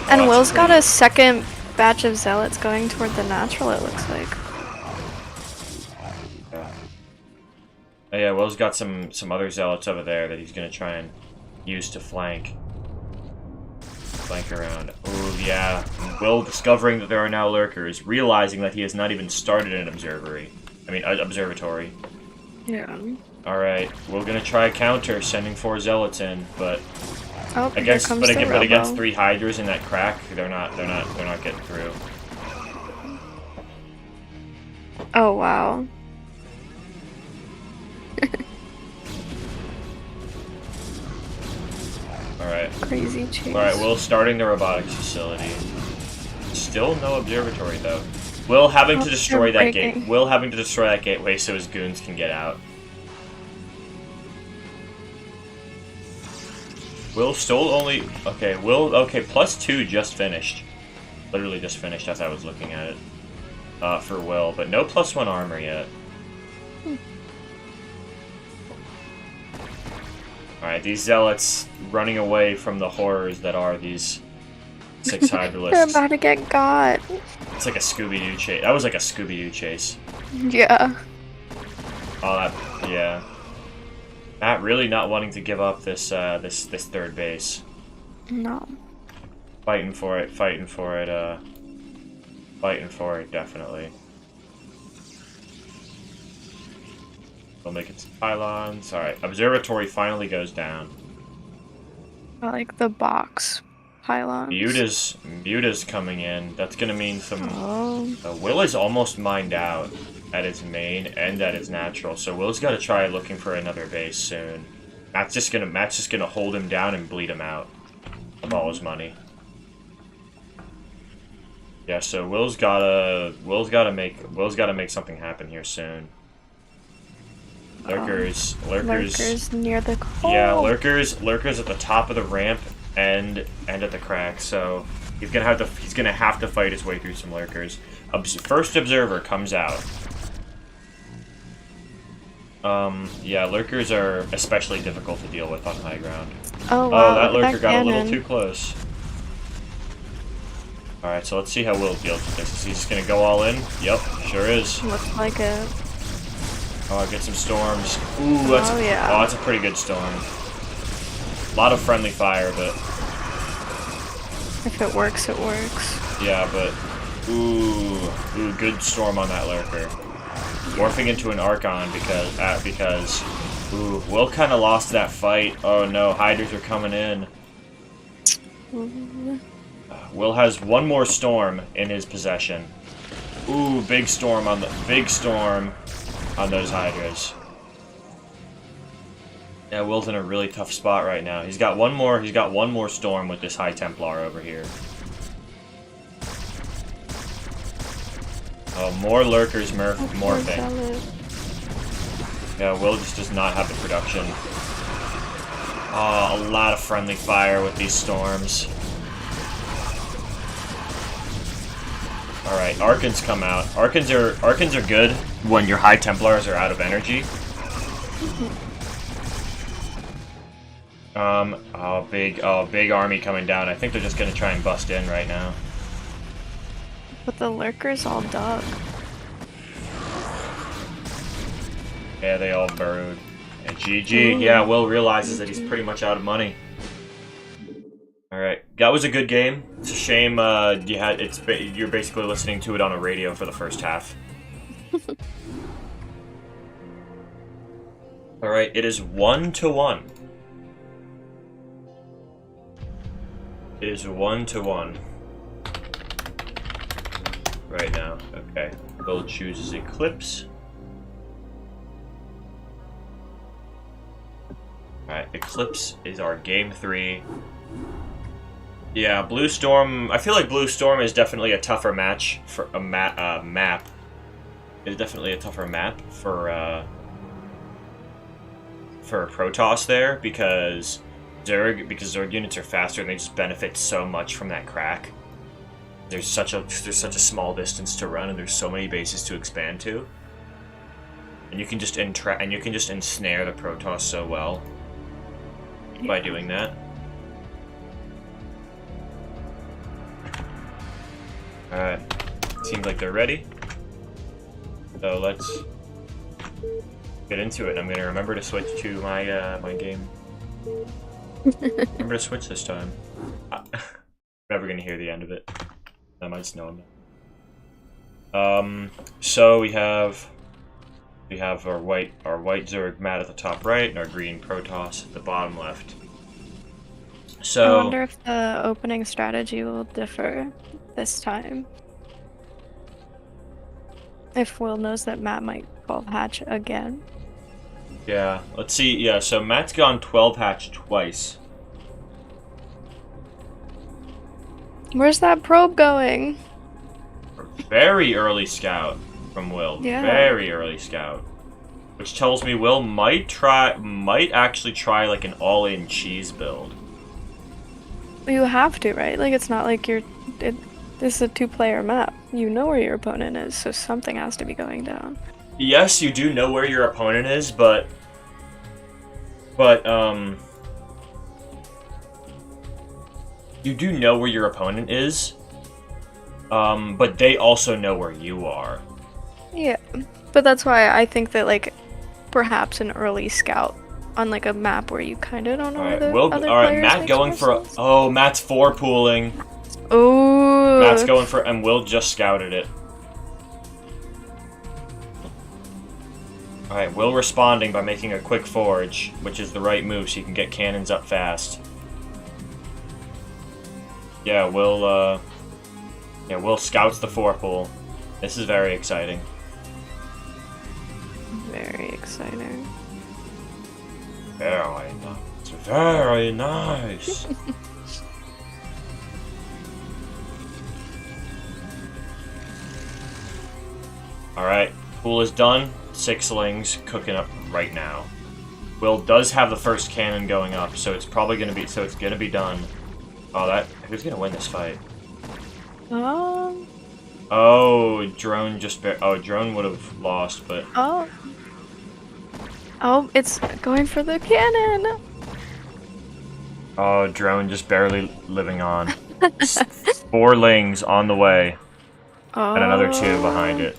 And that's Will's got pretty. a second batch of zealots going toward the natural, it looks like. Yeah. Oh, yeah, Will's got some other zealots over there that he's gonna try and use to flank around. Oh yeah, Will discovering that there are now lurkers, realizing that he has not even started an observatory. Yeah. All right, we're gonna try a counter, sending 4 zealots in, but Oh, here against comes but the against robo. 3 hydras in that crack, they're not getting through. Oh, wow. All right. Crazy chase. Alright, Will starting the robotics facility. Still no observatory though. Will having Oh, to destroy they're that gate. breaking. Will having to destroy that gateway so his goons can get out. Will still only okay, Will okay, +2 just finished. Literally just finished as I was looking at it. For Will, but no +1 armor yet. Alright, these zealots running away from the horrors that are these 6 They're hydralisks. about to get got. It's like a Scooby-Doo chase. That was like a Scooby-Doo chase. Yeah. Oh, that, yeah. Matt really not wanting to give up this this third base. No. Fighting for it, definitely. We'll make it to pylons. Alright, observatory finally goes down. I like the box pylons. Muta's coming in. That's gonna mean some... Oh. Will is almost mined out at its main and at its natural, so Will's got to try looking for another base soon. Matt's just gonna hold him down and bleed him out of all his money. Yeah, so Will's gotta make something happen here soon. Lurkers. Lurkers near the Yeah, lurkers at the top of the ramp and at the crack. So he's gonna have to fight his way through some lurkers. First observer comes out. Yeah, lurkers are especially difficult to deal with on high ground. Oh wow. Oh, that look at lurker got a little cannon. too close. All right, so let's see how Will deals with this. Is he just gonna go all in? Yep, sure is. Looks like it. Oh, get some storms. Ooh, that's that's a pretty good storm. A lot of friendly fire, but If it works, it works. yeah, but ooh, good storm on that lurker. Morphing into an Archon because ooh, Will kind of lost that fight. Oh no, Hydras are coming in. Will has one more storm in his possession. Ooh, big storm on those Hydras. Yeah, Will's in a really tough spot right now. He's got one more storm with this High Templar over here. Oh, more lurkers morphing. Yeah, Will just does not have the production. Oh, a lot of friendly fire with these storms. Alright, Archons come out. Archons are good when your High Templars are out of energy. Big army coming down. I think they're just gonna try and bust in right now. But the lurkers all dug. Yeah, they all burrowed. And GG. Yeah, Will realizes that he's pretty much out of money. Alright, that was a good game. It's a shame you're basically listening to it on a radio for the first half. Alright, it is 1-1. It is 1-1. Right now. Okay. Will chooses Eclipse. Alright, Eclipse is our game 3. Yeah, Blue Storm. I feel like Blue Storm is definitely a tougher match for a map. It's definitely a tougher map for Protoss there because Zerg units are faster and they just benefit so much from that crack. There's such a small distance to run and there's so many bases to expand to. And you can just ensnare the Protoss so well by doing that. Alright, seems like they're ready. So let's get into it. I'm gonna remember to switch to my my game. Remember to switch this time. I'm never gonna hear the end of it. I might just know him. So we have our white Zerg mat at the top right and our green Protoss at the bottom left. So I wonder if the opening strategy will differ this time. If Will knows that Matt might 12 hatch again. yeah, let's see. Yeah, so Matt's gone 12 hatch twice. Where's that probe going? Very early scout from Will. Yeah. Very early scout. Which tells me Will might actually try like an all-in cheese build. You have to, right? Like, it's not like this is a 2-player map. You know where your opponent is, so something has to be going down. Yes, you do know where your opponent is, but you do know where your opponent is, but they also know where you are. Yeah, but that's why I think that, like, perhaps an early scout on, like, a map where you kind of don't know where the other players Matt makes going more for sense. oh, Matt's 4-pooling. Ooh. Matt's going for, and Will just scouted it. Alright, Will responding by making a quick forge, which is the right move so you can get cannons up fast. Yeah, Will scouts the 4-pool. This is very exciting. Very exciting. Very nice. Very nice. Alright, pool is done. 6-lings cooking up right now. Will does have the first cannon going up, so it's probably gonna be done. Oh, who's gonna win this fight? Oh, Drone Drone would have lost, but Oh, it's going for the cannon. oh, Drone just barely living on. 4-lings on the way, and another 2 behind it.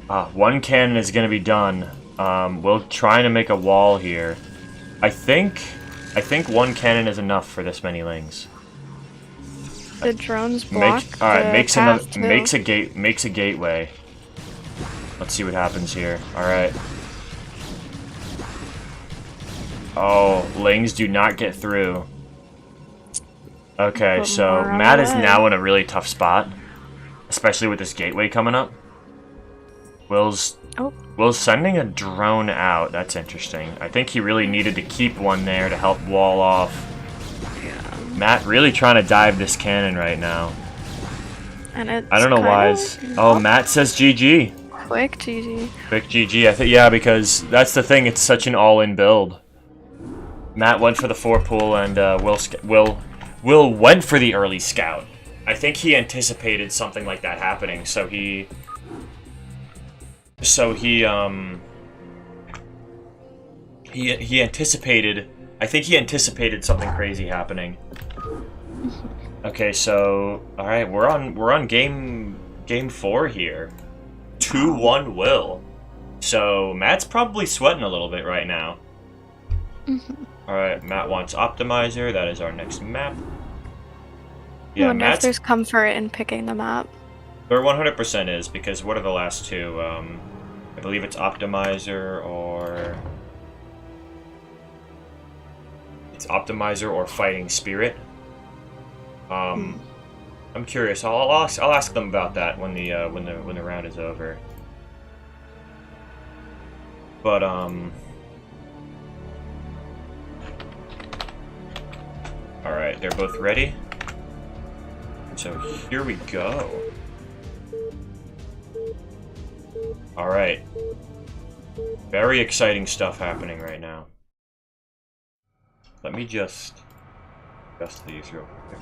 1 cannon is gonna be done. We're trying to make a wall here. I think 1 cannon is enough for this many lings. The drones block Alright, the makes path too. a gateway. Let's see what happens here. Alright. Oh, Lings do not get through. Okay, Put so more on Matt the is way. now in a really tough spot. Especially with this gateway coming up. Will's sending a drone out. That's interesting. I think he really needed to keep one there to help wall off. Yeah. Matt really trying to dive this cannon right now. And it's I don't know why. Oh, Matt says GG. Quick GG. Quick GG. I think yeah, because that's the thing. It's such an all-in build. Matt went for the 4 pool, and Will went for the early scout. I think he anticipated something like that happening, so he anticipated. I think he anticipated something crazy happening. Okay, so all right, we're on game 4 here. 2-1 Will. So Matt's probably sweating a little bit right now. All right, Matt wants Optimizer. That is our next map. I wonder if there's comfort in picking the map. There 100% is, because what are the last two? I believe it's Optimizer or... It's Optimizer or Fighting Spirit. I'm curious. I'll ask them about that when the round is over. But all right, they're both ready. So here we go. All right. Very exciting stuff happening right now. Let me just adjust these real quick.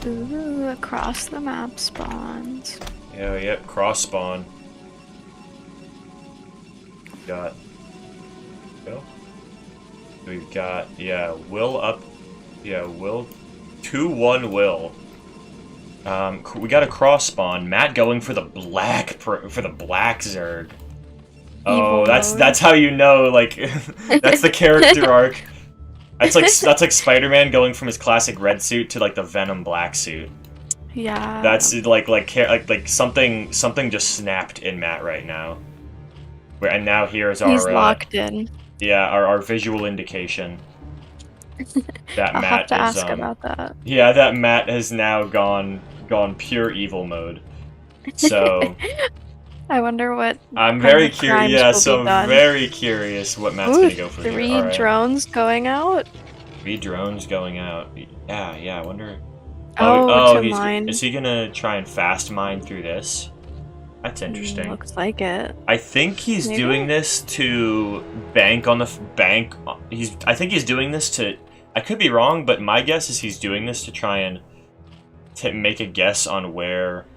Ooh, across the map spawns. Yeah, yep, cross spawn. Got. Go. We've got, yeah, Will up. Yeah, Will. 2-1 Will. We got a cross spawn. Matt going for the black Zerg. Oh, Evil that's mode. how you know, like, that's the character arc. That's like Spider-Man going from his classic red suit to like the Venom black suit. Yeah. That's like something just snapped in Matt right now. And now here's our He's locked in. yeah, our visual indication that I'll Matt have to is ask about that. yeah, that Matt has now gone pure evil mode. So I wonder what. I'm very crimes curious. will Yeah, be so done. very curious what Matt's Ooh, gonna go for here. 3 All right. drones going out. 3 drones going out. Yeah. I wonder. Oh, to he's mine. is he gonna try and fast mine through this? That's interesting. Looks like it. I think he's Maybe? doing this to bank on the bank. I think he's doing this to. I could be wrong, but my guess is he's doing this to try and make a guess on where.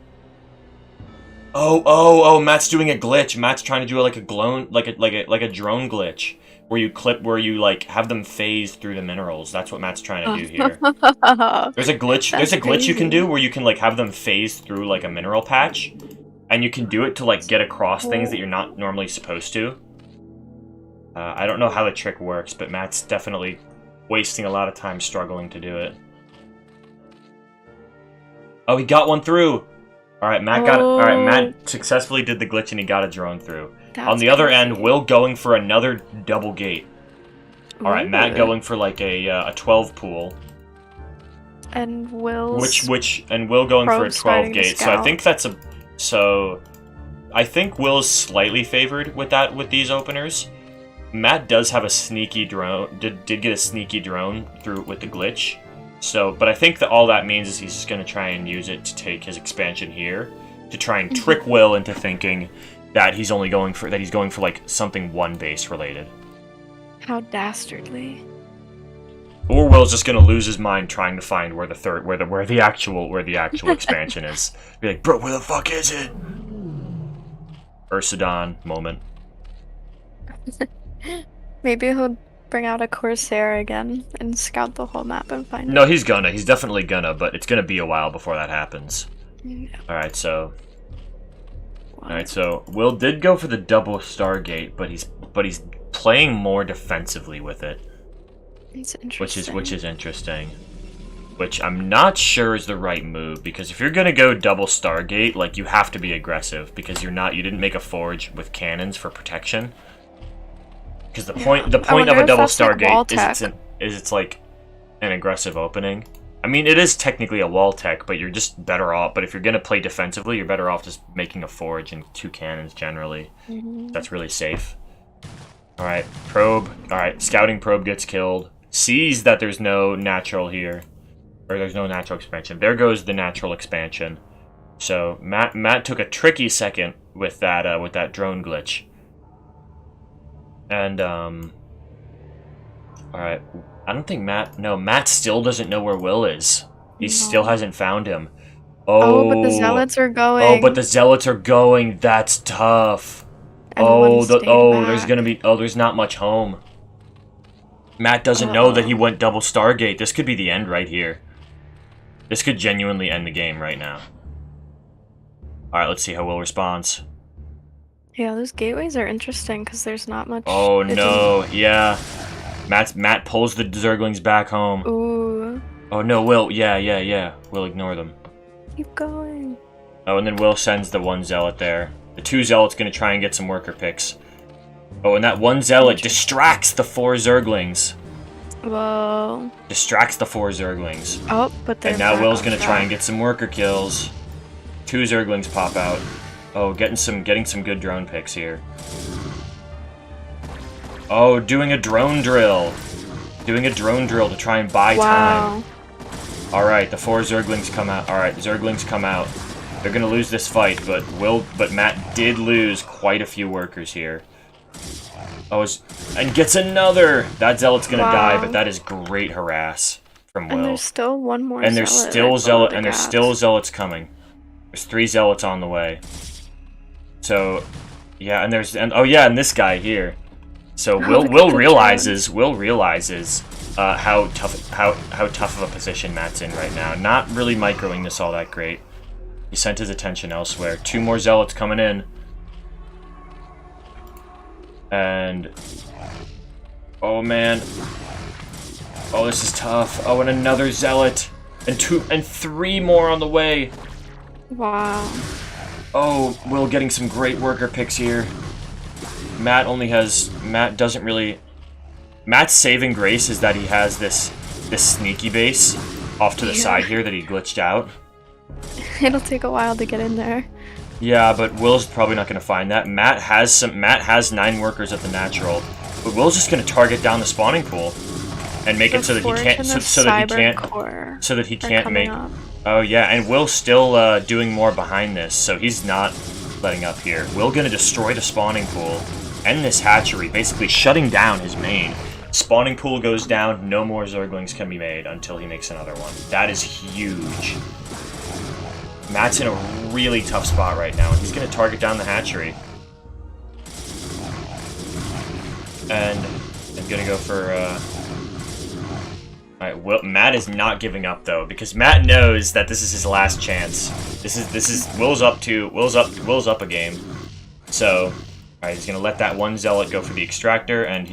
Oh! Matt's doing a glitch. Matt's trying to do like a drone glitch where you like have them phase through the minerals. That's what Matt's trying to do here. There's a glitch. There's a glitch you can do where you can like have them phase through like a mineral patch, and you can do it to like get across things that you're not normally supposed to. I don't know how the trick works, but Matt's definitely wasting a lot of time struggling to do it. Oh, he got one through. All right, Matt got. All right, Matt successfully did the glitch and he got a drone through. That's On the other crazy. end, Will going for another double gate. All right, Matt Ooh. going for like a 12 pool. And Will's. And Will going for a Probes 12 fighting the gate. So I scout. think that's a. So, I think Will's slightly favored with these openers. Matt does have a sneaky drone. Did get a sneaky drone through with the glitch. So, but I think that all that means is he's just gonna try and use it to take his expansion here to try and trick Will into thinking that he's going for like something 1 base related. How dastardly. Or Will's just gonna lose his mind trying to find where the actual expansion is. Be like, bro, where the fuck is it? Ursadon moment. Maybe he'll bring out a Corsair again and scout the whole map and find No, he's definitely gonna, but it's gonna be a while before that happens. it. Alright, so Will did go for the double Stargate, but he's playing more defensively with it. It's interesting. Which is interesting. which I'm not sure is the right move, because if you're gonna go double Stargate, like, you have to be aggressive, because you didn't make a forge with cannons for protection. Because the point of a double Stargate is it's like an aggressive opening. I mean, it is technically a wall tech, but you're just better off. But if you're gonna play defensively, you're better off just making a forge and 2 cannons generally. That's really safe. All right, probe. All right, scouting probe gets killed. Sees that there's no natural here, or there's no natural expansion. There goes the natural expansion. So Matt took a tricky second with that drone glitch. And all right. I don't think Matt still doesn't know where Will is. He still hasn't found him. Oh, but the Zealots are going. Oh, but the Zealots are going. That's tough. And there's not much home. Matt doesn't know that he went double Stargate. This could be the end right here. This could genuinely end the game right now. Alright, let's see how Will responds. Yeah, those gateways are interesting because there's not much. Oh no, yeah. Matt pulls the Zerglings back home. Ooh. Oh no, Will, yeah. We'll ignore them. Keep going. Oh, and then Will sends the 1 Zealot there. The 2 Zealots gonna try and get some worker picks. Oh, and that 1 Zealot distracts the 4 Zerglings. Whoa. Distracts the 4 Zerglings. Oh, but they're And now back Will's on gonna track. try and get some worker kills. 2 Zerglings pop out. Oh, getting some good drone picks here. Oh, doing a drone drill. Doing a drone drill to try and buy time. Alright, the 4 Zerglings come out. Alright, the Zerglings come out. They're gonna lose this fight, but Matt did lose quite a few workers here. Oh, and gets another! That Zealot's gonna die, but that is great harass from Will. And there's still one more And there's Zealot still Zealots coming. There's 3 Zealots on the way. So, yeah, and this guy here. So Will realizes how tough of a position Matt's in right now. Not really microing this all that great. He sent his attention elsewhere. 2 more Zealots coming in. And oh man. Oh, this is tough. Oh, and another Zealot. And 3 more on the way. Wow. Oh, Will getting some great worker picks here. Matt's saving grace is that he has this sneaky base off to the side here that he glitched out. It'll take a while to get in there. Yeah, but Will's probably not going to find that. Matt has 9 workers at the natural, but Will's just going to target down the spawning pool and make it so that he can't make. Oh yeah, and Will's still doing more behind this, so he's not letting up here. Will going to destroy the spawning pool and this hatchery, basically shutting down his main. Spawning pool goes down, no more Zerglings can be made until he makes another one. That is huge. Matt's in a really tough spot right now, and he's going to target down the hatchery. And I'm going to go for... Alright, Matt is not giving up, though, because Matt knows that this is his last chance. This is Will's up a game. So, alright, he's going to let that 1 Zealot go for the extractor, and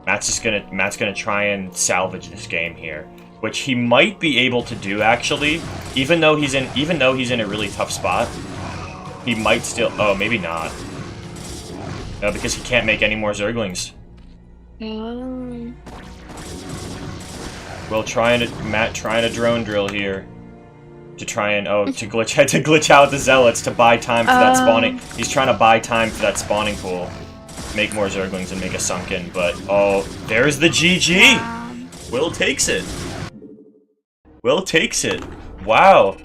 Matt's gonna try and salvage this game here, which he might be able to do actually, even though he's in a really tough spot. He might still. Oh, maybe not. No, because he can't make any more Zerglings. Matt trying to drone drill here to try and to glitch out the Zealots to buy time for that spawning. He's trying to buy time for that spawning pool. Make more Zerglings and make a sunken, but oh, there's the GG! Will takes it. Will takes it. Wow.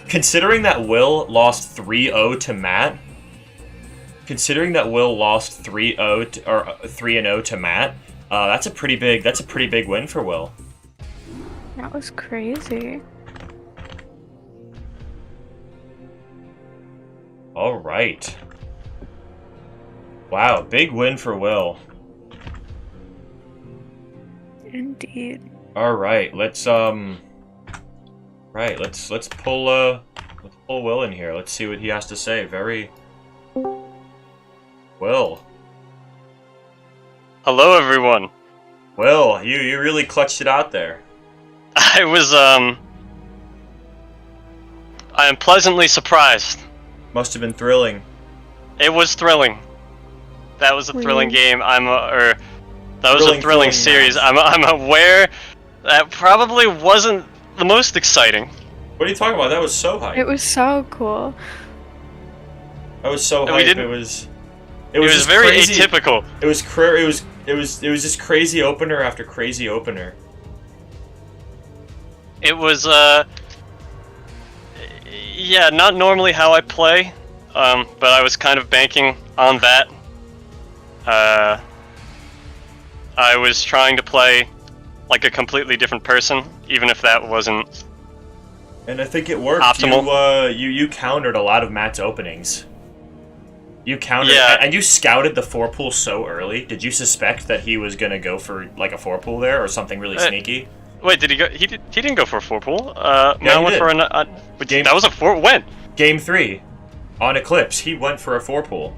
Considering that Will lost 3-0 to Matt, or 3-0 to Matt, that's a pretty big win for Will. That was crazy. All right. Wow, big win for Will. Indeed. All right, let's pull Will in here. Let's see what he has to say. Will. Hello, everyone. Will, you really clutched it out there. I was I am pleasantly surprised. Must have been thrilling. It was thrilling. That was a thrilling game. That was a Thrilling thrilling series. match. I'm aware that probably wasn't the most exciting. What are you talking about? That was so hype. It was so cool. That was so And hype. we It didn't- was. It was just very crazy. atypical. It was just crazy opener after crazy opener. It was yeah, not normally how I play, but I was kind of banking on that. I was trying to play like a completely different person, even if that wasn't. And I think it worked. Optimal. You countered a lot of Matt's openings. You countered, Yeah. and you scouted the 4-pool so early. Did you suspect that he was gonna go for like a 4-pool there or something really sneaky? Wait, did he go? He didn't go for a 4-pool. Yeah, Matt he went did. for Game- that was a 4. When? Game 3, on Eclipse, he went for a 4-pool.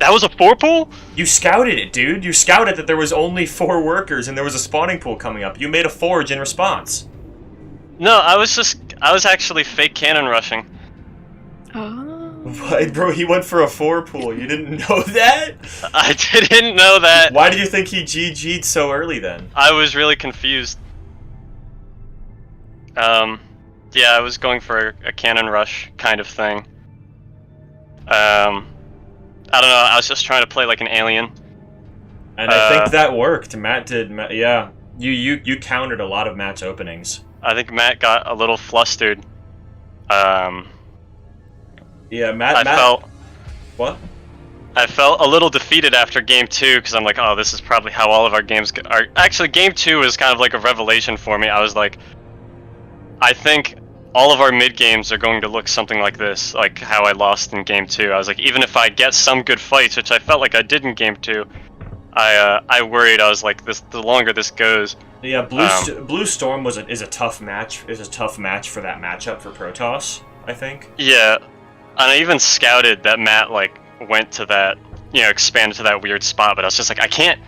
That was a 4-pool? You scouted it, dude. You scouted that there was only 4 workers and there was a spawning pool coming up. You made a forge in response. No, I was actually fake cannon rushing. Oh. What, bro? He went for a 4-pool. You didn't know that? I didn't know that. Why did you think he GG'd so early then? I was really confused. Yeah, I was going for a cannon rush kind of thing. I don't know, I was just trying to play like an alien. And I think that worked. Matt did. Yeah, you countered a lot of Matt's openings. I think Matt got a little flustered. Yeah, Matt. I felt what? I felt a little defeated after game 2 because I'm like, oh, this is probably how all of our games are. Actually, game 2 was kind of like a revelation for me. I was like, I think all of our mid games are going to look something like this, like how I lost in game 2. I was like, even if I get some good fights, which I felt like I did in game 2, I worried. I was like, the longer this goes. Yeah, Blue Storm is a tough match. Is a tough match for that matchup for Protoss, I think. Yeah, and I even scouted that Matt like went to that, expanded to that weird spot, but I was just like, I can't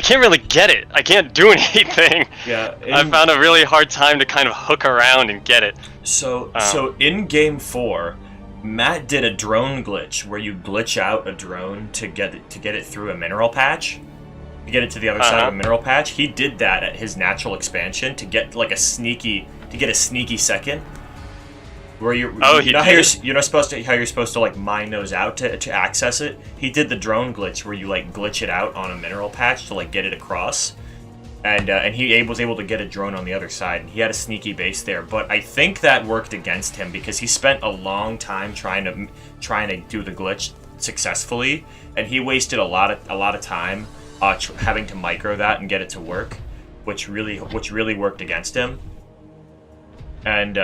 really get it. I can't do anything. Yeah, I found a really hard time to kind of hook around and get it. So in game 4, Matt did a drone glitch where you glitch out a drone to get it through a mineral patch, to get it to the other side of a mineral patch. He did that at his natural expansion to get a sneaky second. Where you're how you're supposed to like mine those out to access it. He did the drone glitch where you like glitch it out on a mineral patch to like get it across, and he was able to get a drone on the other side. And he had a sneaky base there, but I think that worked against him because he spent a long time trying to do the glitch successfully, and he wasted a lot of time having to micro that and get it to work, which really worked against him. And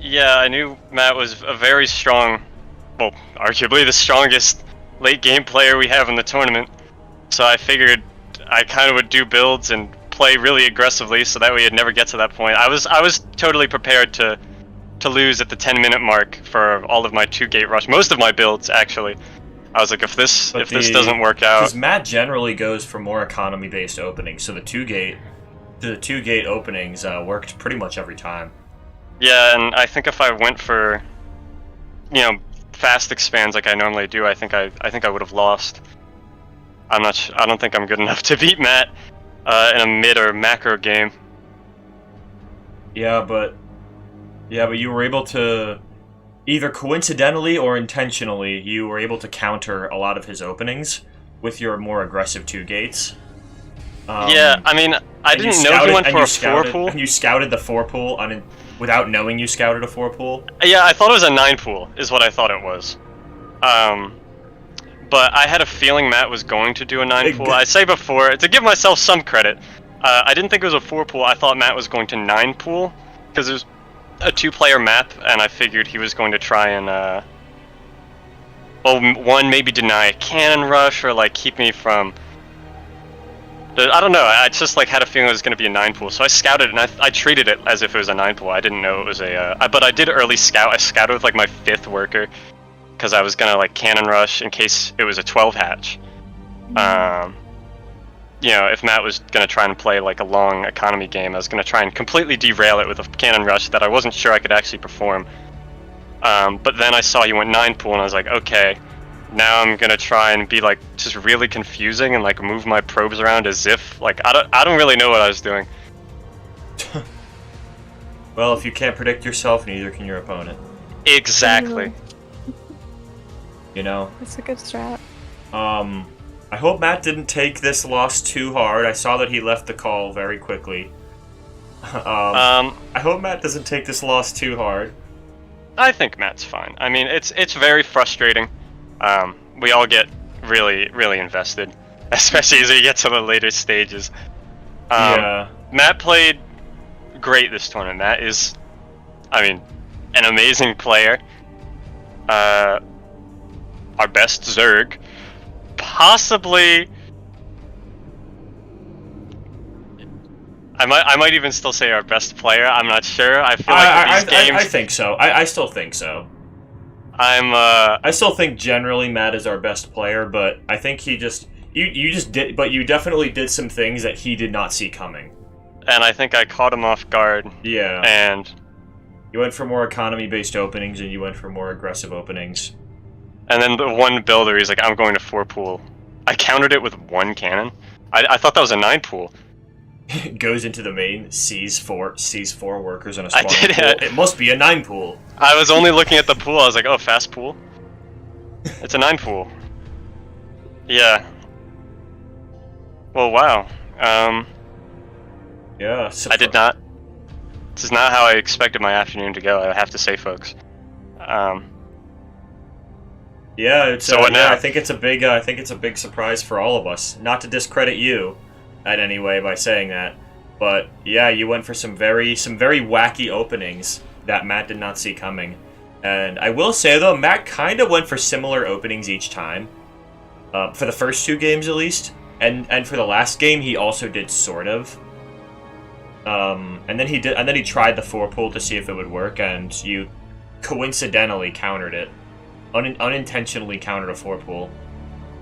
Yeah, I knew Matt was a very strong, well, arguably the strongest late game player we have in the tournament. So I figured I kind of would do builds and play really aggressively, so that way it'd never get to that point. I was totally prepared to lose at the 10-minute mark for all of my 2-gate rush. Most of my builds, actually. I was like, if this doesn't work out, because Matt generally goes for more economy-based openings, so the 2-gate openings worked pretty much every time. yeah, and I think if I went for, fast expands like I normally do, I think I would have lost. I don't think I'm good enough to beat Matt in a mid or macro game. Yeah, but you were able to, either coincidentally or intentionally, you were able to counter a lot of his openings with your more aggressive 2-gates. Yeah, I mean, I didn't know he went for a 4-pool. And you scouted the 4-pool without knowing you scouted a 4-pool? Yeah, I thought it was a 9-pool, is what I thought it was. But I had a feeling Matt was going to do a 9-pool. I say before, to give myself some credit, I didn't think it was a 4-pool. I thought Matt was going to 9-pool, because it was a 2-player map, and I figured he was going to try and, maybe deny a cannon rush, or like keep me from... I don't know, I just like had a feeling it was going to be a 9-pool, so I scouted it, and I treated it as if it was a 9-pool. I didn't know it was but I did early scout. I scouted with like my 5th worker, because I was going to like cannon rush in case it was a 12 hatch. if Matt was going to try and play like a long economy game, I was going to try and completely derail it with a cannon rush that I wasn't sure I could actually perform. But then I saw he went 9 pool, and I was like, okay, now I'm going to try and be like just really confusing and like move my probes around as if like I don't really know what I was doing. Well, if you can't predict yourself, neither can your opponent. Exactly. You know? That's a good strat. I hope Matt didn't take this loss too hard. I saw that he left the call very quickly. I hope Matt doesn't take this loss too hard. I think Matt's fine. I mean, it's very frustrating. We all get really, really invested, especially as we get to the later stages. Yeah. Matt played great this tournament. Matt is, I mean, an amazing player. Our best Zerg. Possibly... I might even still say our best player. I'm not sure. I feel like these games... I think so. I still think so. I still think generally Matt is our best player, but I think he just... You definitely did some things that he did not see coming. And I think I caught him off guard. Yeah. And... You went for more economy-based openings, and you went for more aggressive openings. And then the one builder, he's like, I'm going to 4 pool. I countered it with 1 cannon. I thought that was a 9 pool. Goes into the main, sees four workers on a spawn I did pool. it. It must be a 9 pool. I was only looking at the pool. I was like, oh, fast pool? It's a 9 pool. Yeah. Well, wow. Yeah. I did not. This is not how I expected my afternoon to go, I have to say, folks. Yeah, it's So what now? I think it's a big surprise for all of us. Not to discredit you in any way by saying that, but yeah, you went for some very wacky openings that Matt did not see coming. And I will say though, Matt kind of went for similar openings each time. For the first 2 games at least, and for the last game he also did sort of. And then he tried the 4 pool to see if it would work, and you coincidentally countered it. Unintentionally countered a 4 pool.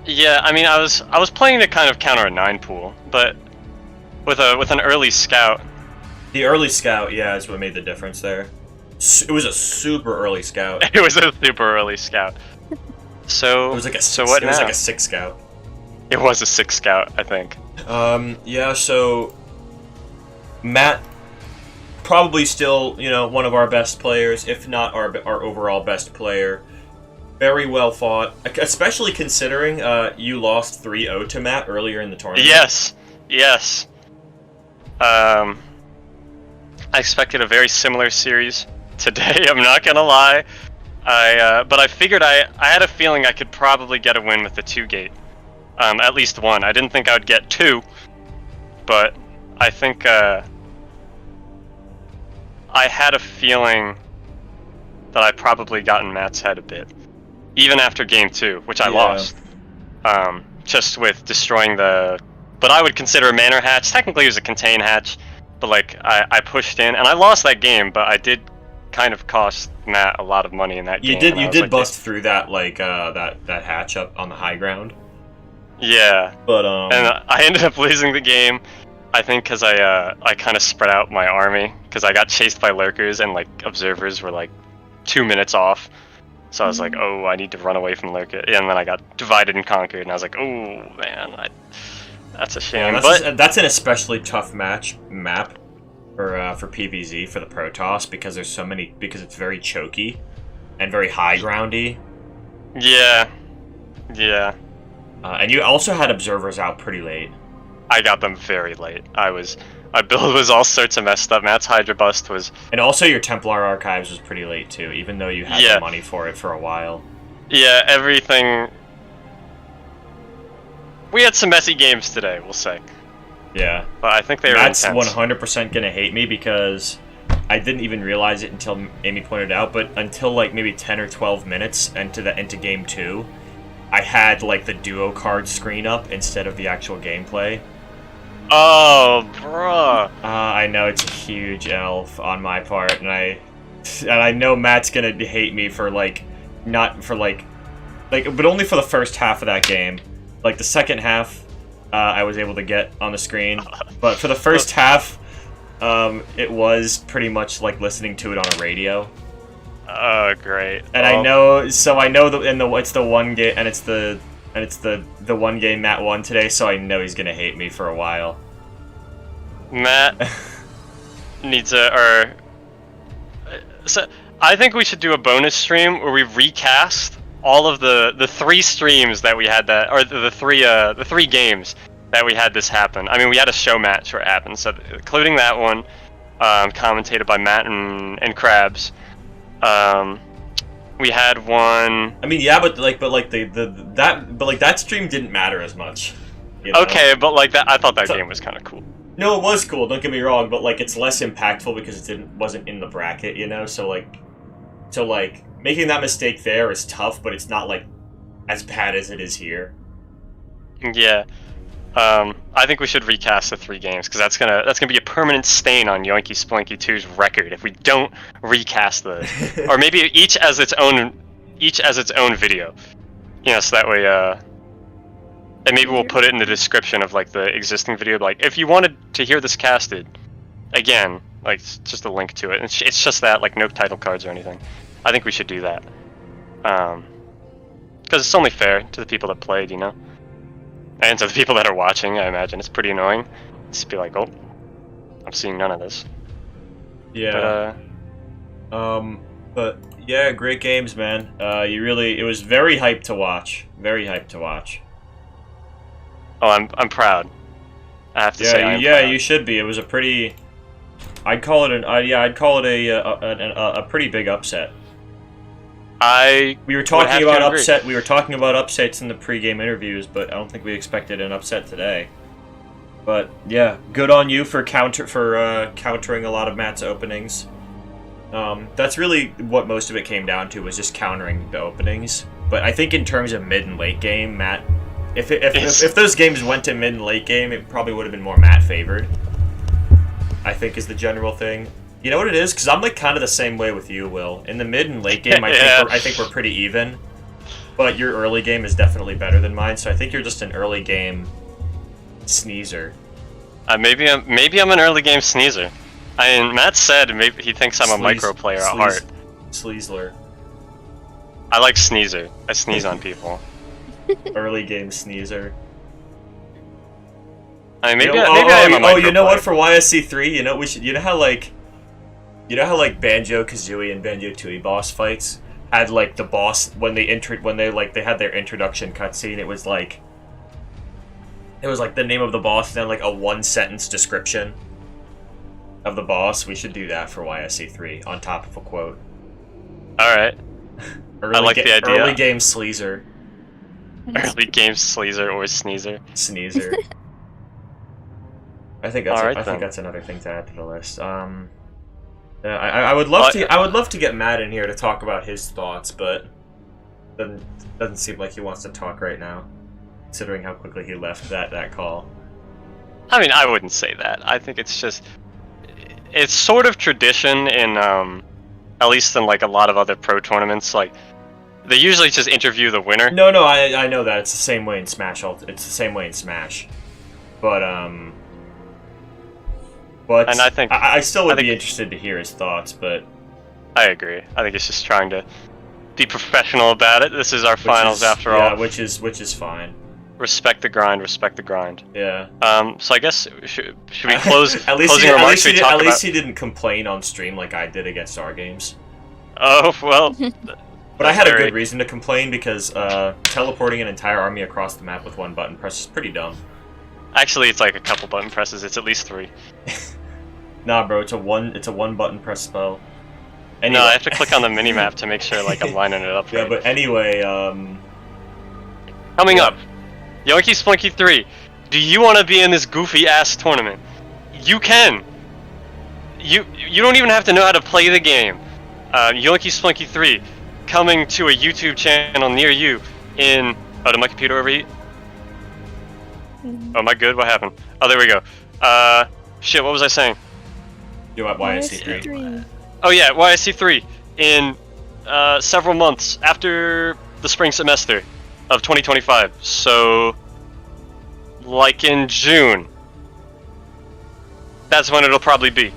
Yeah, I mean, I was playing to kind of counter a 9 pool, but with an early scout. The early scout, yeah, is what made the difference there. It was a super early scout. It was a super early scout. So It was like a so what it was now? like a 6 scout. It was a 6 scout, I think. Yeah, so Matt probably still, one of our best players, if not our overall best player. Very well fought, especially considering you lost 3-0 to Matt earlier in the tournament. Yes. I expected a very similar series today, I'm not gonna lie. But I figured I had a feeling I could probably get a win with the 2 gate. At least 1. I didn't think I would get 2, but I think I had a feeling that I probably got in Matt's head a bit. Even after game 2, which I lost. Just with destroying but I would consider a manor hatch. Technically it was a contain hatch, but like I pushed in and I lost that game, but I did kind of cost Matt a lot of money in that game. You did bust through that that hatch up on the high ground. Yeah. But and I ended up losing the game, I think because I kind of spread out my army because I got chased by lurkers and like observers were like 2 minutes off. So I was like, oh, I need to run away from Lurker. And then I got divided and conquered, and I was like, oh, man, that's a shame. Yeah, that's an especially tough map for PvZ for the Protoss because because it's very choky and very high groundy. Yeah. And you also had observers out pretty late. I got them very late. My build was all sorts of messed up. Matt's Hydra Bust was... And also your Templar Archives was pretty late too, even though you had the money for it for a while. Yeah, everything... We had some messy games today, we'll say. Yeah. But I think they were Matt's intense. 100% gonna hate me because I didn't even realize it until Amy pointed out, but until like maybe 10 or 12 minutes into game 2, I had like the duo card screen up instead of the actual gameplay. Oh, bruh. I know it's a huge L on my part, and I know Matt's gonna hate me for but only for the first half of that game. Like the second half, I was able to get on the screen. But for the first half, it was pretty much like listening to it on a radio. Oh, great. And I know it's the one game, and it's the one game Matt won today, so I know he's gonna hate me for a while. Matt needs so I think we should do a bonus stream where we recast all of the 3 streams that we had the 3 games that we had this happen. I mean, we had a show match where it happened, so including that one, commentated by Matt and Krabs. We had one. I mean, yeah, but that stream didn't matter as much. You know? Okay, but like that, I thought that game was kind of cool. No, it was cool. Don't get me wrong, but like it's less impactful because it wasn't in the bracket, you know. So making that mistake there is tough, but it's not like as bad as it is here. Yeah. I think we should recast the 3 games because that's gonna be a permanent stain on Yoinky Splinky 2's record if we don't recast those, or maybe each as its own video, you know, so that way, and maybe we'll put it in the description of like the existing video. Like, if you wanted to hear this casted, again, like just a link to it. It's just that, like, no title cards or anything. I think we should do that, because it's only fair to the people that played, you know. And to the people that are watching, I imagine it's pretty annoying. Just be like, oh, I'm seeing none of this. Yeah. But yeah, great games, man. It was very hyped to watch. Very hyped to watch. Oh, I'm proud. I have to say, I'm yeah, proud. you should be. It was a pretty. I'd call it a pretty big upset. We were talking about upset. We were talking about upsets in the pregame interviews, but I don't think we expected an upset today. But yeah, good on you for countering a lot of Matt's openings. That's really what most of it came down to, was just countering the openings. But I think in terms of mid and late game, Matt, if those games went to mid and late game, it probably would have been more Matt favored. I think is the general thing. You know what it is? Because I'm like kind of the same way with you, Will. In the mid and late game, I think we're pretty even. But your early game is definitely better than mine, so I think you're just an early game sneezer. Maybe I'm an early game sneezer. I mean, Matt said maybe he thinks I'm a micro player at heart. Sleazeler. I like sneezer. I sneeze on people. Early game sneezer. I mean, maybe I am a micro you know player. what? For YSC3, you know we should. You know how Banjo-Kazooie and Banjo-Tooie boss fights had like the boss when they had their introduction cutscene. It was like the name of the boss and then like a 1-sentence description of the boss. We should do that for YSC3 on top of a quote. All right. I like the idea. Early game sleazer. Early game sleazer or sneezer. Sneezer. I think that's another thing to add to the list. I would love to get Matt in here to talk about his thoughts, but doesn't seem like he wants to talk right now, considering how quickly he left that call. I mean, I wouldn't say that. I think it's sort of tradition in at least in like a lot of other pro tournaments. Like, they usually just interview the winner. No, I know that it's the same way in Smash. It's the same way in Smash, but and I still would be interested to hear his thoughts, but I agree. I think it's just trying to be professional about it. This is our finals after all. Yeah, which is fine. Respect the grind. Respect the grind. Yeah. So I guess should we close? At least he didn't complain on stream like I did against our games. Oh well. But I had a good reason to complain because teleporting an entire army across the map with one button press is pretty dumb. Actually, it's like a couple button presses. It's at least 3. Nah, bro, it's a one button press spell. Anyway. No, I have to click on the minimap to make sure like I'm lining it up. Yeah, right. but anyway, coming up, Yoinky Splinky 3. Do you want to be in this goofy ass tournament? You can. You don't even have to know how to play the game. Yoinky Splinky 3 coming to a YouTube channel near you in. Oh, did my computer overheat? Oh, am I good? What happened? Oh, there we go. Shit, what was I saying? You're at YSC3. Oh yeah, YSC3 in several months after the spring semester of 2025. So like in June. That's when it'll probably be.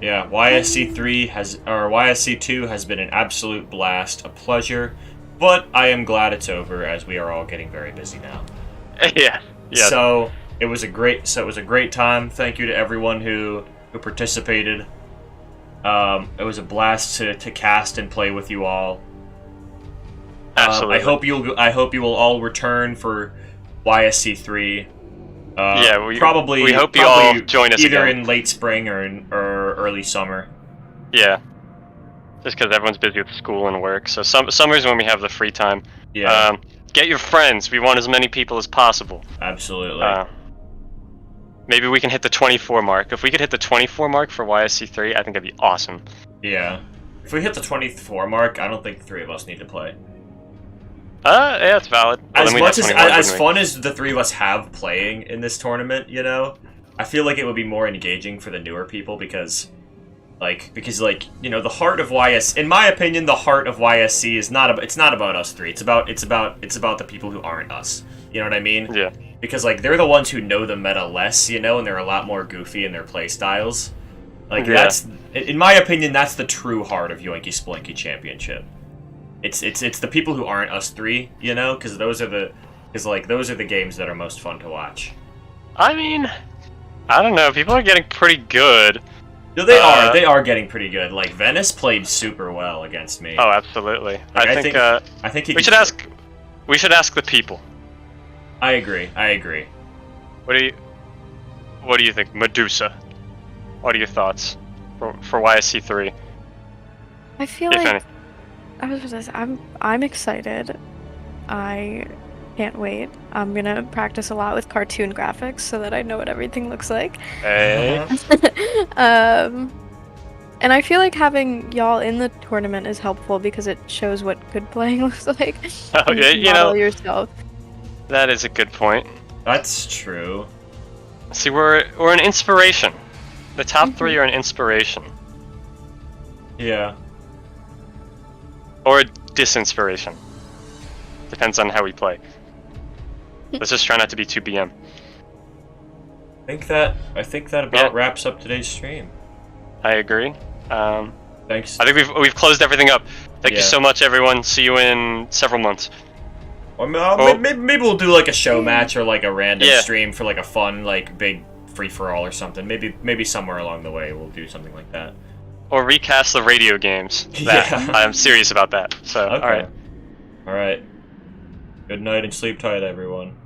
Yeah, YSC2 has been an absolute blast, a pleasure, but I am glad it's over as we are all getting very busy now. Yeah. So it was a great time. Thank you to everyone who participated. It was a blast to cast and play with you all. Absolutely. I hope you will all return for YSC3. We hope you all join us either in late spring or early summer. Yeah, just because everyone's busy with school and work. So summer's when we have the free time. Yeah. Get your friends. We want as many people as possible. Absolutely. Maybe we can hit the 24 mark. If we could hit the 24 mark for YSC3, I think that'd be awesome. Yeah. If we hit the 24 mark, I don't think the three of us need to play. Yeah, it's valid. Well, as fun as the three of us have playing in this tournament, you know, I feel like it would be more engaging for the newer people because the heart of in my opinion, the heart of YSC is it's not about us three. It's about the people who aren't us. You know what I mean? Yeah. Because they're the ones who know the meta less, you know, and they're a lot more goofy in their play styles. That's, in my opinion, that's the true heart of Yoinky Splinky Championship. It's the people who aren't us three, you know, because those are the games that are most fun to watch. I mean, I don't know. People are getting pretty good. No, they are getting pretty good. Like Venice played super well against me. Oh, absolutely. I think we should ask the people. I agree. What do you think, Medusa? What are your thoughts for YSC3? I feel if like any? I was gonna say, I'm excited. I can't wait. I'm gonna practice a lot with cartoon graphics so that I know what everything looks like. Hey. And I feel like having y'all in the tournament is helpful because it shows what good playing looks like. Oh yeah, you model know. yourself. That is a good point. That's true. See, we're an inspiration. The top three are an inspiration. Yeah. Or a disinspiration. Depends on how we play. Let's just try not to be too BM. I think that about wraps up today's stream. I agree. Thanks. I think we've closed everything up. Thank you so much, everyone. See you in several months. Or maybe we'll do like a show match or like a random stream for like a fun big free for all or something. Maybe somewhere along the way we'll do something like that. Or recast the radio games. I'm serious about that. So okay. All right. Good night and sleep tight, everyone.